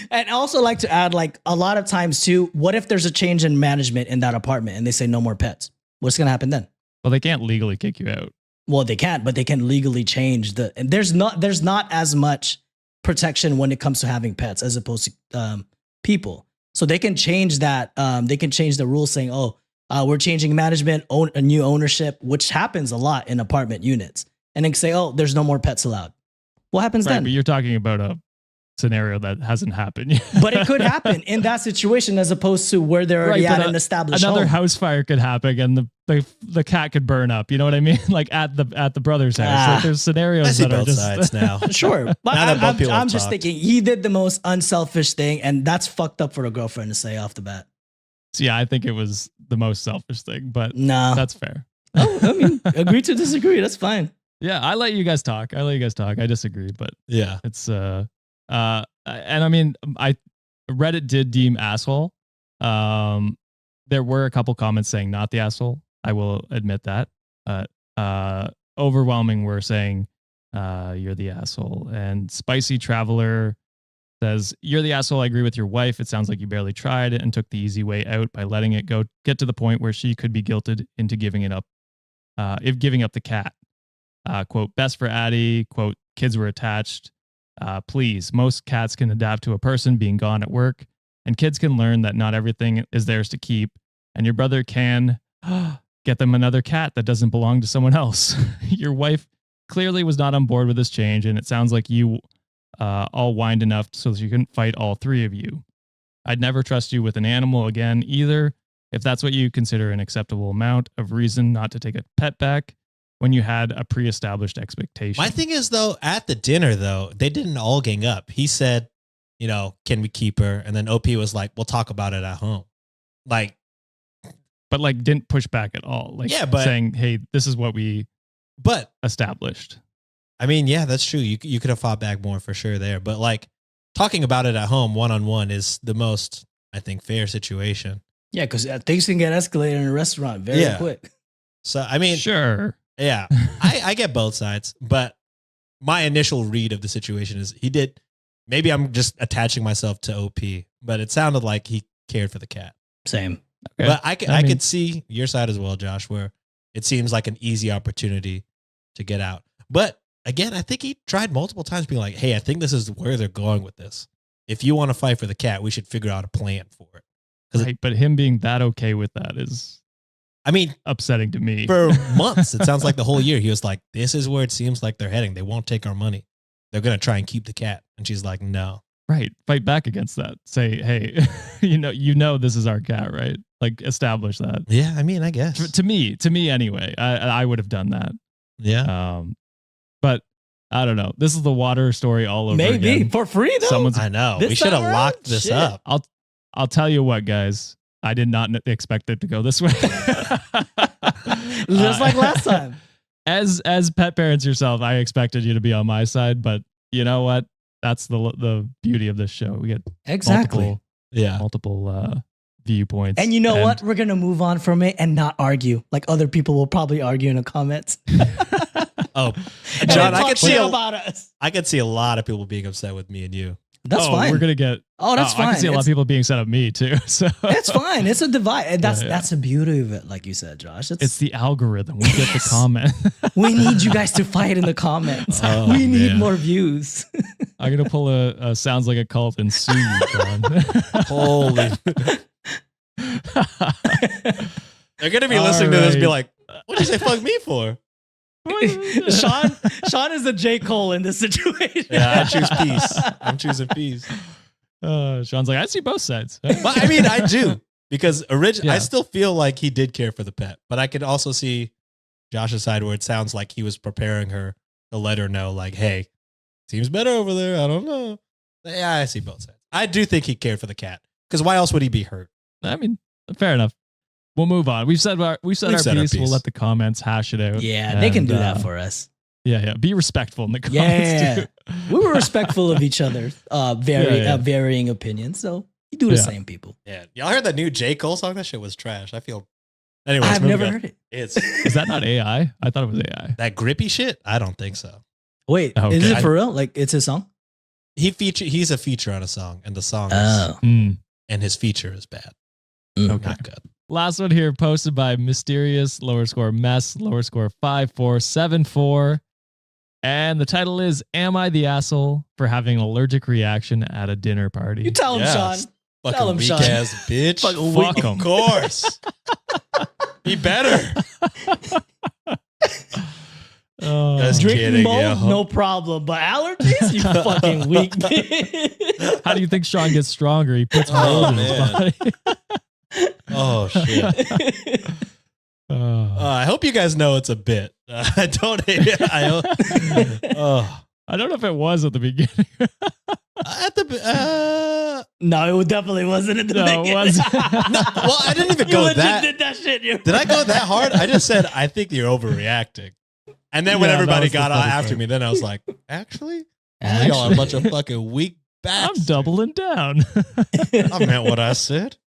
Speaker 3: And I also like to add, like, a lot of times too, what if there's a change in management in that apartment and they say no more pets? What's gonna happen then?
Speaker 1: Well, they can't legally kick you out.
Speaker 3: Well, they can't, but they can legally change and there's not as much protection when it comes to having pets as opposed to people. So they can change that. They can change the rules saying, "Oh, we're changing management, a new ownership," which happens a lot in apartment units, and then say, "Oh, there's no more pets allowed." What happens
Speaker 1: Right,
Speaker 3: then?
Speaker 1: but you're talking about a scenario that hasn't happened yet.
Speaker 3: But it could happen in that situation as opposed to where they're already
Speaker 1: Right,
Speaker 3: at
Speaker 1: but
Speaker 3: an established
Speaker 1: Another
Speaker 3: home.
Speaker 1: house fire could happen and the cat could burn up. You know what I mean? Like at the brother's house.
Speaker 3: Ah.
Speaker 1: Like there's scenarios
Speaker 2: I see
Speaker 1: that are
Speaker 2: both
Speaker 1: just
Speaker 2: sides now.
Speaker 3: Sure, but
Speaker 2: Now that both
Speaker 3: I'm
Speaker 2: people have
Speaker 3: just
Speaker 2: talked.
Speaker 3: thinking he did the most unselfish thing, and that's fucked up for a girlfriend to say off the bat.
Speaker 1: So yeah, I think it was the most selfish thing, but
Speaker 3: No,
Speaker 1: that's fair.
Speaker 3: I mean, agree to disagree. That's fine.
Speaker 1: Yeah, I let you guys talk. I disagree, but
Speaker 2: Yeah.
Speaker 1: it's and I mean, Reddit did deem asshole. There were a couple comments saying not the asshole. I will admit that. Overwhelming were saying you're the asshole. And Spicy Traveler says, "You're the asshole. I agree with your wife. It sounds like you barely tried and took the easy way out by letting it get to the point where she could be guilted into giving it up if giving up the cat. Quote, best for Addie, quote, kids were attached. Please, most cats can adapt to a person being gone at work, and kids can learn that not everything is theirs to keep, and your brother can get them another cat that doesn't belong to someone else. Your wife clearly was not on board with this change, and it sounds like you all whined enough so that you couldn't fight all three of you. I'd never trust you with an animal again either, if that's what you consider an acceptable amount of reason not to take a pet back when you had a pre-established expectation.
Speaker 2: My thing is, though, at the dinner, though, they didn't all gang up. He said, you know, can we keep her? And then OP was like, we'll talk about it at home. Like,
Speaker 1: but like didn't push back at all. Like saying, hey, this is what we established.
Speaker 2: I mean, yeah, that's true. You could have fought back more for sure there. But like talking about it at home one-on-one is the most, I think, fair situation.
Speaker 3: Yeah, because things can get escalated in a restaurant very quick.
Speaker 2: So, I mean,
Speaker 1: sure.
Speaker 2: Yeah, I get both sides, but my initial read of the situation is he did. Maybe I'm just attaching myself to OP, but it sounded like he cared for the cat.
Speaker 3: Same.
Speaker 2: Okay. But I could see your side as well, Josh, where it seems like an easy opportunity to get out. But again, I think he tried multiple times being like, hey, I think this is where they're going with this. If you want to fight for the cat, we should figure out a plan for it.
Speaker 1: Right, but him being that okay with that is...
Speaker 2: I mean,
Speaker 1: upsetting to me.
Speaker 2: For months, it sounds like the whole year, he was like, this is where it seems like they're heading. They won't take our money. They're going to try and keep the cat. And she's like, no.
Speaker 1: Right. Fight back against that. Say, hey, you know, this is our cat, right? Like establish that.
Speaker 2: Yeah. I mean, I guess.
Speaker 1: To me anyway, I would have done that.
Speaker 2: Yeah.
Speaker 1: But I don't know. This is the water story all over
Speaker 3: Maybe
Speaker 1: again.
Speaker 3: For free though.
Speaker 2: I know. We should have locked this up.
Speaker 1: I'll tell you what, guys. I did not expect it to go this way.
Speaker 3: Just like last time.
Speaker 1: As pet parents yourself, I expected you to be on my side, but you know what? That's the beauty of this show. We get multiple viewpoints.
Speaker 3: And you know what? We're gonna move on from it and not argue like other people will probably argue in the comments.
Speaker 2: Oh, John, I could see
Speaker 3: about us.
Speaker 2: I could see a lot of people being upset with me and you.
Speaker 3: That's fine.
Speaker 1: We're gonna get.
Speaker 3: That's fine.
Speaker 1: I can see a lot of people being set at me too. So
Speaker 3: it's fine. It's a divide, and that's the beauty of it. Like you said, Josh,
Speaker 1: it's the algorithm. We get the comment.
Speaker 3: We need you guys to fight in the comments. We need more views.
Speaker 1: I'm gonna pull a sounds like a cult and sue you, John.
Speaker 2: Holy! They're gonna be listening to this and be like, "What did you say? Fuck me for?"
Speaker 3: Sean is the J. Cole in this situation.
Speaker 2: Yeah, I choose peace. I'm choosing peace.
Speaker 1: Sean's like, I see both sides.
Speaker 2: But I mean, I do because I still feel like he did care for the pet, but I could also see Josh's side where it sounds like he was preparing her to let her know, like, hey, seems better over there. I don't know. Yeah, I see both sides. I do think he cared for the cat because why else would he be hurt?
Speaker 1: I mean, fair enough. We'll move on. We've said our piece. We'll let the comments hash it out.
Speaker 3: Yeah, they can do that for us.
Speaker 1: Yeah. Be respectful in the comments.
Speaker 3: Yeah, we were respectful of each other. Varying opinions. So you do the same, people.
Speaker 2: Yeah, y'all heard that new J. Cole song? That shit was trash. I feel. Anyways,
Speaker 3: I've never heard it.
Speaker 1: Is that not AI? I thought it was AI.
Speaker 2: That grippy shit? I don't think so.
Speaker 3: Wait, is it for real? Like it's his song?
Speaker 2: He's a feature on a song, and the song is, and his feature is bad.
Speaker 1: Okay.
Speaker 2: Not good.
Speaker 1: Last one here, posted by mysterious _mess _5474. And the title is, Am I the Asshole for Having an Allergic Reaction at a Dinner Party?
Speaker 3: You tell him, Sean.
Speaker 2: Fucking weak ass bitch.
Speaker 1: Fuck him.
Speaker 2: Of course. He better. Just
Speaker 3: Drinking
Speaker 2: kidding,
Speaker 3: both, no problem. But allergies, you fucking weak bitch.
Speaker 1: How do you think Sean gets stronger? He puts mold in his body.
Speaker 2: Oh, shit. I hope you guys know it's a bit. I don't know if
Speaker 1: it was at the beginning.
Speaker 3: No, it definitely wasn't at the beginning.
Speaker 1: It wasn't.
Speaker 2: No, well, I didn't even go that.
Speaker 3: Did that shit.
Speaker 2: Did I go that hard? I just said, I think you're overreacting. And then when everybody got on after me, then I was like, actually? Y'all are a bunch of fucking weak bats.
Speaker 1: I'm doubling down.
Speaker 2: I meant what I said.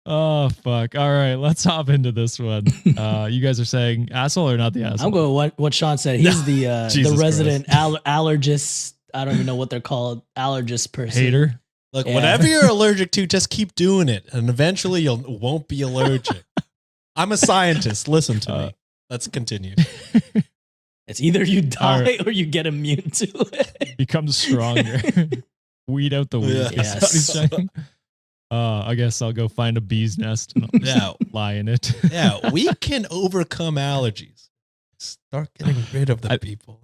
Speaker 1: Oh, fuck. All right, let's hop into this one. You guys are saying asshole or not the asshole?
Speaker 3: I'm going with what Sean said. He's the resident allergist. I don't even know what they're called. Allergist person.
Speaker 1: Hater.
Speaker 2: Look, whatever you're allergic to, just keep doing it. And eventually you won't be allergic. I'm a scientist. Listen to me. Let's continue.
Speaker 3: It's either you die
Speaker 1: right.
Speaker 3: or you get immune to it.
Speaker 1: Become stronger. Weed out the weed.
Speaker 2: Yeah.
Speaker 1: That's what he's saying. I guess I'll go find a bee's nest and I'll just lie in it.
Speaker 2: Yeah, we can overcome allergies. Start getting rid of the people.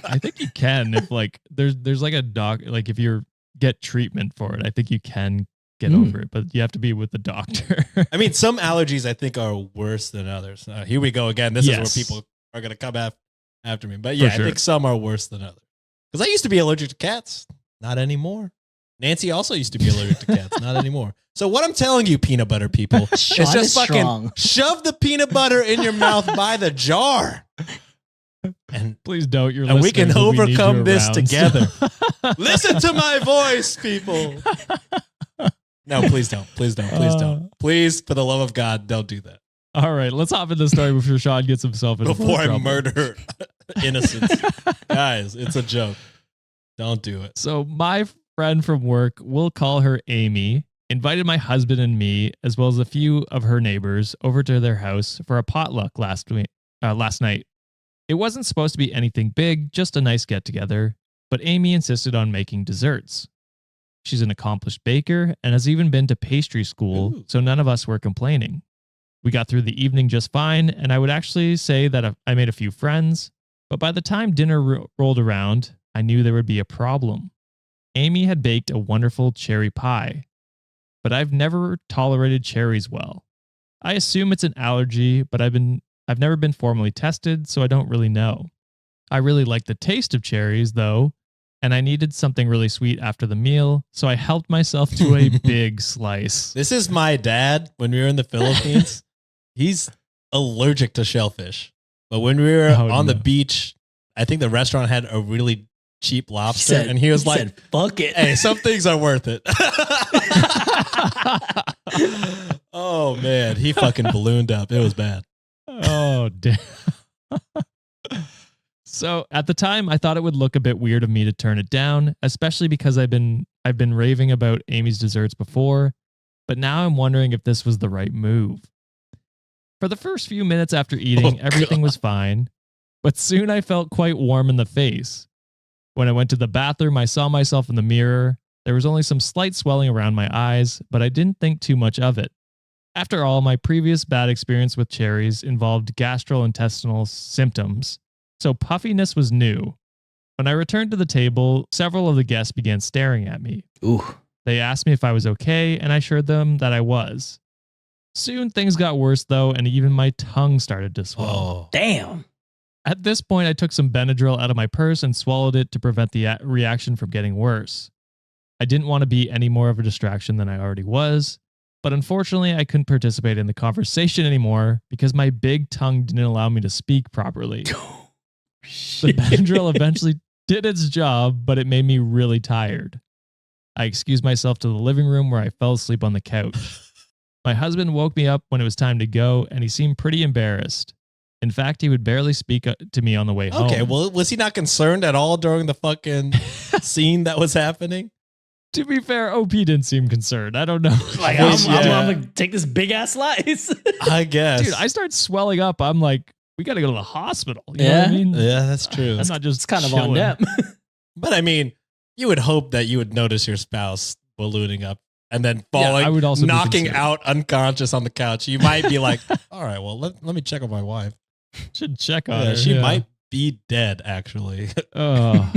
Speaker 1: I think you can if like there's like a doc, like if you get treatment for it, I think you can get over it, but you have to be with the doctor.
Speaker 2: I mean, some allergies I think are worse than others. Here we go again. This is where people are going to come after me. But yeah, I think some are worse than others. Because I used to be allergic to cats. Not anymore. Nancy also used to be allergic to cats. Not anymore. So what I'm telling you, peanut butter people, is just fucking shove the peanut butter in your mouth by the jar. And
Speaker 1: please don't.
Speaker 2: And we can overcome this together. Listen to my voice, people. No, please don't. Please don't. Please don't. Please, for the love of God, don't do that.
Speaker 1: All right, let's hop in the story before Sean gets himself in
Speaker 2: before I
Speaker 1: trouble.
Speaker 2: murder innocents. Guys, it's a joke. Don't do it.
Speaker 1: So my friend from work, we'll call her Amy, invited my husband and me, as well as a few of her neighbors, over to their house for a potluck last night. It wasn't supposed to be anything big, just a nice get-together, but Amy insisted on making desserts. She's an accomplished baker and has even been to pastry school, so none of us were complaining. We got through the evening just fine, and I would actually say that I made a few friends, but by the time dinner rolled around, I knew there would be a problem. Amy had baked a wonderful cherry pie, but I've never tolerated cherries well. I assume it's an allergy, but I've never been formally tested, so I don't really know. I really like the taste of cherries, though, and I needed something really sweet after the meal, so I helped myself to a big slice.
Speaker 2: This is my dad when we were in the Philippines. He's allergic to shellfish. But when we were on the beach, I think the restaurant had a really cheap lobster, and he was like,
Speaker 3: fuck it.
Speaker 2: Hey, some things are worth it. Oh, man. He fucking ballooned up. It was bad.
Speaker 1: Oh, damn. So at the time, I thought it would look a bit weird of me to turn it down, especially because I've been raving about Amy's desserts before, but now I'm wondering if this was the right move. For the first few minutes after eating, everything was fine, but soon I felt quite warm in the face. When I went to the bathroom, I saw myself in the mirror. There was only some slight swelling around my eyes, but I didn't think too much of it. After all, my previous bad experience with cherries involved gastrointestinal symptoms, so puffiness was new. When I returned to the table, several of the guests began staring at me.
Speaker 3: Ooh.
Speaker 1: They asked me if I was okay, and I assured them that I was. Soon things got worse, though, and even my tongue started to swell.
Speaker 2: Oh.
Speaker 3: Damn.
Speaker 1: At this point, I took some Benadryl out of my purse and swallowed it to prevent the reaction from getting worse. I didn't want to be any more of a distraction than I already was, but unfortunately, I couldn't participate in the conversation anymore because my big tongue didn't allow me to speak properly. The Benadryl eventually did its job, but it made me really tired. I excused myself to the living room where I fell asleep on the couch. My husband woke me up when it was time to go, and he seemed pretty embarrassed. In fact, he would barely speak to me on the way home.
Speaker 2: Okay, well, was he not concerned at all during the fucking scene that was happening?
Speaker 1: To be fair, OP didn't seem concerned. I don't know.
Speaker 3: Like, I'm going to take this big ass slice.
Speaker 2: I guess.
Speaker 1: Dude, I start swelling up. I'm like, we got to go to the hospital. You know what I mean?
Speaker 2: Yeah, that's true.
Speaker 1: I'm not just
Speaker 3: It's kind of
Speaker 1: chilling.
Speaker 3: on them.
Speaker 2: But I mean, you would hope that you would notice your spouse ballooning up and then
Speaker 1: Yeah, I would also be
Speaker 2: knocking
Speaker 1: concerned.
Speaker 2: out unconscious on the couch. You might be like, all right, well, let me check on my wife.
Speaker 1: Should check on
Speaker 2: Yeah,
Speaker 1: her.
Speaker 2: she
Speaker 1: yeah.
Speaker 2: might be dead, actually.
Speaker 1: Oh.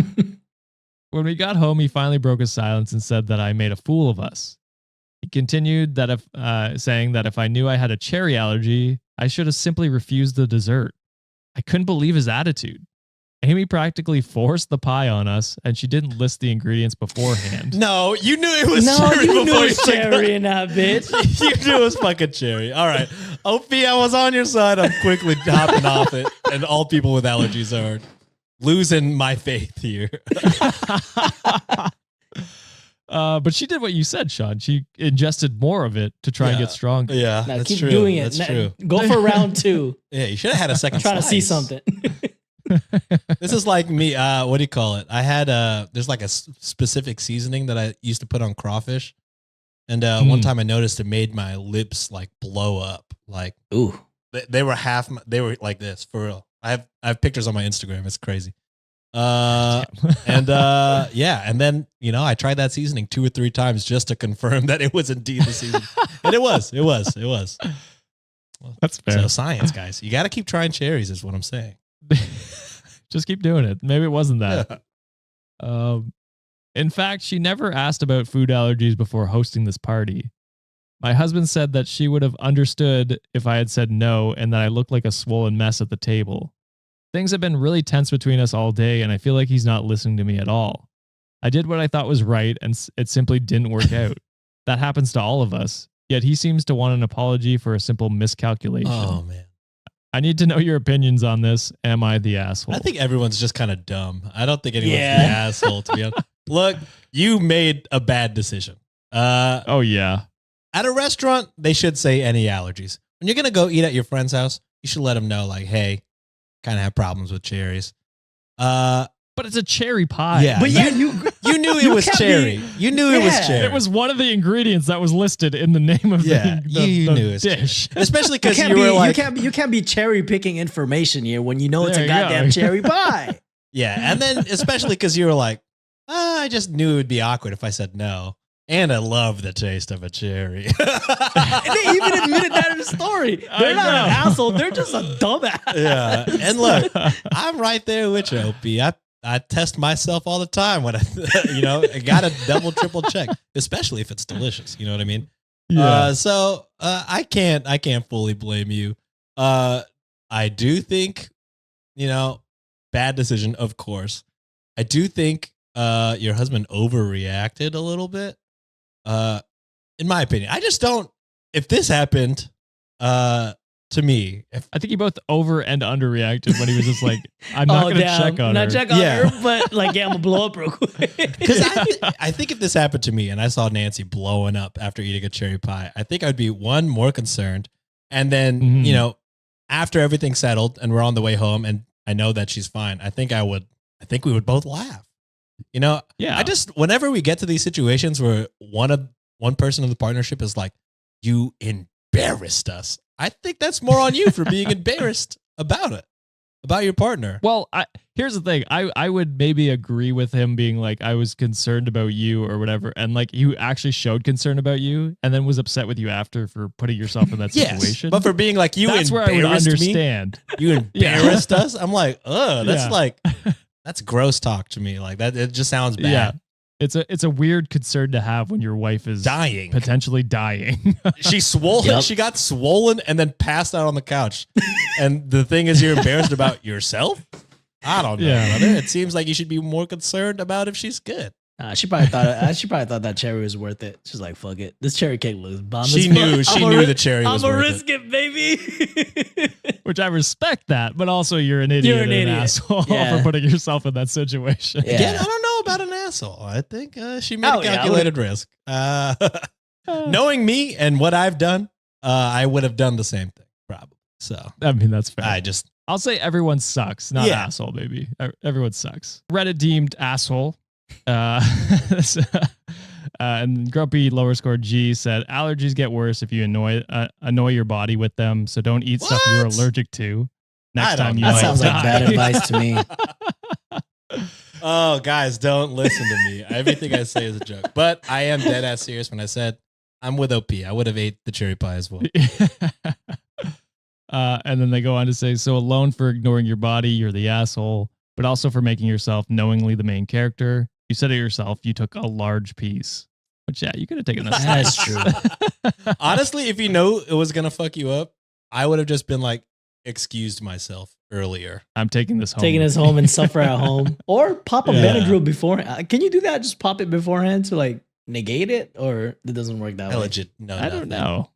Speaker 1: When we got home, he finally broke his silence and said that I made a fool of us. He continued that saying that if I knew I had a cherry allergy, I should have simply refused the dessert. I couldn't believe his attitude. Amy practically forced the pie on us, and she didn't list the ingredients beforehand.
Speaker 2: No, you knew it was
Speaker 3: No,
Speaker 2: cherry
Speaker 3: you knew
Speaker 2: before
Speaker 3: it was
Speaker 2: you took
Speaker 3: cherry in that bitch.
Speaker 2: You knew it was fucking cherry. All right. Opie, I was on your side. I'm quickly hopping off it. And all people with allergies are losing my faith here.
Speaker 1: But she did what you said, Sean. She ingested more of it to try and get stronger.
Speaker 2: Yeah,
Speaker 3: Now
Speaker 2: that's
Speaker 3: keep
Speaker 2: true.
Speaker 3: doing it.
Speaker 2: That's
Speaker 3: Now,
Speaker 2: true.
Speaker 3: Go for round 2.
Speaker 2: Yeah, you should have had a second
Speaker 3: Trying to see
Speaker 2: slice.
Speaker 3: something.
Speaker 2: This is like me. What do you call it? I had there's like a specific seasoning that I used to put on crawfish, And one time I noticed it made my lips like blow up. Like,
Speaker 3: Ooh.
Speaker 2: they were they were like this for real. I have pictures on my Instagram. It's crazy. Yeah. And then, I tried that seasoning 2 or 3 times just to confirm that it was indeed the seasoning. And it was. Well,
Speaker 1: That's fair.
Speaker 2: So science, guys. You got to keep trying cherries is what I'm saying.
Speaker 1: Just keep doing it. Maybe it wasn't that. In fact, she never asked about food allergies before hosting this party. My husband said that she would have understood if I had said no and that I looked like a swollen mess at the table. Things have been really tense between us all day, and I feel like he's not listening to me at all. I did what I thought was right, and it simply didn't work out. That happens to all of us, yet he seems to want an apology for a simple miscalculation.
Speaker 2: Oh, man.
Speaker 1: I need to know your opinions on this. Am I the asshole?
Speaker 2: I think everyone's just kind of dumb. I don't think anyone's the asshole, to be honest. Look, you made a bad decision.
Speaker 1: Oh, yeah.
Speaker 2: At a restaurant, they should say any allergies. When you're going to go eat at your friend's house, you should let them know, like, hey, kind of have problems with cherries.
Speaker 1: But it's a cherry pie.
Speaker 2: Yeah.
Speaker 3: But yeah,
Speaker 2: you knew it was cherry. You knew it was cherry.
Speaker 1: It was one of the ingredients that was listed in the name of the
Speaker 2: you knew it
Speaker 1: dish.
Speaker 2: Cherry. Especially because you were like...
Speaker 3: You can't be cherry picking information here when you know it's
Speaker 1: There
Speaker 3: a
Speaker 1: you go.
Speaker 3: goddamn cherry pie.
Speaker 2: Yeah, and then especially because you were like, I just knew it would be awkward if I said no. And I love the taste of a cherry.
Speaker 3: And they even admitted that in the story. They're not an asshole. They're just a dumbass.
Speaker 2: Yeah. And look, I'm right there with you, OP. I test myself all the time when I got to double, triple check, especially if it's delicious. You know what I mean?
Speaker 1: Yeah.
Speaker 2: So I can't fully blame you. I do think, bad decision, of course. I do think your husband overreacted a little bit. In my opinion, I just don't. If this happened, to me,
Speaker 1: I think you both over and underreacted when he was just like, "I'm not going to check on her."
Speaker 3: Not check on her, but like, yeah, I'm gonna blow up real quick.
Speaker 2: because I think if this happened to me and I saw Nancy blowing up after eating a cherry pie, I think I'd be more concerned, and then after everything settled and we're on the way home and I know that she's fine, I think we would both laugh. Yeah. I just, whenever we get to these situations where one person of the partnership is like, you embarrassed us, I think that's more on you for being embarrassed about it, about your partner.
Speaker 1: Well, here's the thing. I would maybe agree with him being like, I was concerned about you or whatever. And like, you actually showed concern about you and then was upset with you after for putting yourself in that situation.
Speaker 2: Yes, but for being like,
Speaker 1: that's where I would understand.
Speaker 2: You embarrassed us. I'm like, that's like... That's gross talk to me. Like that, it just sounds bad.
Speaker 1: Yeah, it's a weird concern to have when your wife is
Speaker 2: dying,
Speaker 1: potentially dying.
Speaker 2: She's swollen. Yep. She got swollen and then passed out on the couch. And the thing is, you're embarrassed about yourself. I don't know, brother. It seems like you should be more concerned about if she's good.
Speaker 3: She probably thought that cherry was worth it. She's like, "Fuck it, this cherry cake looks bomb."
Speaker 2: She knew the cherry was worth it.
Speaker 3: I'm gonna risk it, baby.
Speaker 1: Which I respect that, but also you're an idiot and an asshole for putting yourself in that situation.
Speaker 3: Yeah.
Speaker 2: Again, I don't know about an asshole. I think she made a calculated risk. Knowing me and what I've done, I would have done the same thing, probably. So
Speaker 1: I mean, that's fair.
Speaker 2: I'll
Speaker 1: say everyone sucks, not asshole, baby. Everyone sucks. Reddit deemed asshole. And Grumpy Lower Score G said allergies get worse if you annoy your body with them, so don't eat stuff you're allergic to. Next time you might
Speaker 3: sounds
Speaker 1: die.
Speaker 3: like bad advice to me.
Speaker 2: Oh, guys, don't listen to me. Everything I say is a joke, but I am dead ass serious when I said I'm with OP. I would have ate the cherry pie as well.
Speaker 1: And then they go on to say, so alone for ignoring your body, you're the asshole, but also for making yourself knowingly the main character. You said it yourself. You took a large piece. Which, yeah, you could have taken a
Speaker 3: That's true.
Speaker 2: Honestly, if you know it was going to fuck you up, I would have just been like, excused myself earlier.
Speaker 1: I'm taking this home.
Speaker 3: Taking this home and suffer at home. Or pop a Benadryl beforehand. Can you do that? Just pop it beforehand to like negate it? Or it doesn't work that way?
Speaker 2: Legit. No,
Speaker 1: I don't know.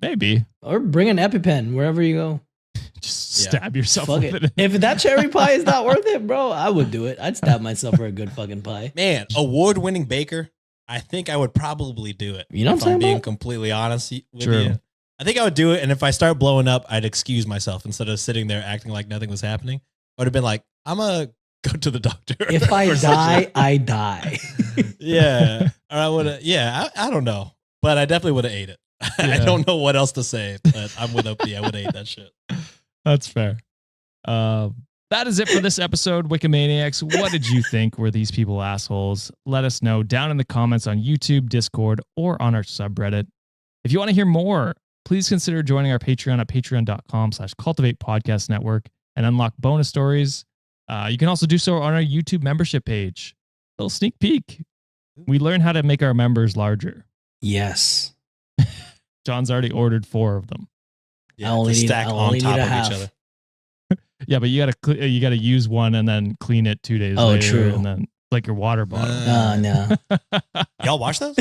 Speaker 1: Maybe.
Speaker 3: Or bring an EpiPen wherever you go.
Speaker 1: Just stab yourself
Speaker 3: Fuck
Speaker 1: with
Speaker 3: it.
Speaker 1: it.
Speaker 3: If that cherry pie is not worth it, bro, I would do it. I'd stab myself for a good fucking pie.
Speaker 2: Man, award-winning baker. I think I would probably do it.
Speaker 3: You know what I'm saying?
Speaker 2: I'm being completely honest with you. I think I would do it, and if I start blowing up, I'd excuse myself instead of sitting there acting like nothing was happening. I would have been like, I'm gonna go to the doctor.
Speaker 3: If I die, I die.
Speaker 2: Yeah. Or I would have, I don't know. but I definitely would have ate it. I
Speaker 1: Yeah.
Speaker 2: don't know what else to say, but I'm with OP. I would have ate that shit.
Speaker 1: That's fair. That is it for this episode, Wikimaniacs. What did you think? Were these people assholes? Let us know down in the comments on YouTube, Discord, or on our subreddit. If you want to hear more, please consider joining our Patreon at patreon.com/Cultivate Podcast Network and unlock bonus stories. You can also do so on our YouTube membership page. A little sneak peek. We learn how to make our members larger.
Speaker 3: Yes.
Speaker 1: John's already ordered 4 of them.
Speaker 2: Yeah,
Speaker 3: I only
Speaker 2: to
Speaker 3: need-
Speaker 2: stack
Speaker 3: I
Speaker 2: on
Speaker 3: only
Speaker 2: top
Speaker 3: need a
Speaker 2: of
Speaker 3: half.
Speaker 2: each other.
Speaker 1: Yeah, but you gotta use one and then clean it 2 days
Speaker 3: Oh,
Speaker 1: later.
Speaker 3: true.
Speaker 1: And then like your water bottle.
Speaker 3: No.
Speaker 2: Y'all watch those?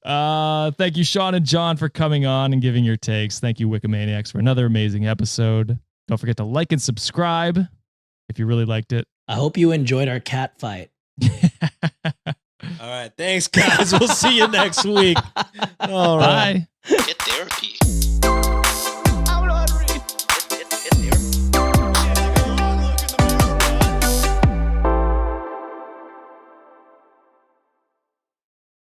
Speaker 1: Thank you, Sean and John, for coming on and giving your takes. Thank you, Wikimaniacs, for another amazing episode. Don't forget to like and subscribe if you really liked it.
Speaker 3: I hope you enjoyed our cat fight.
Speaker 2: All right. Thanks, guys. We'll see you next week. All right.
Speaker 1: Bye.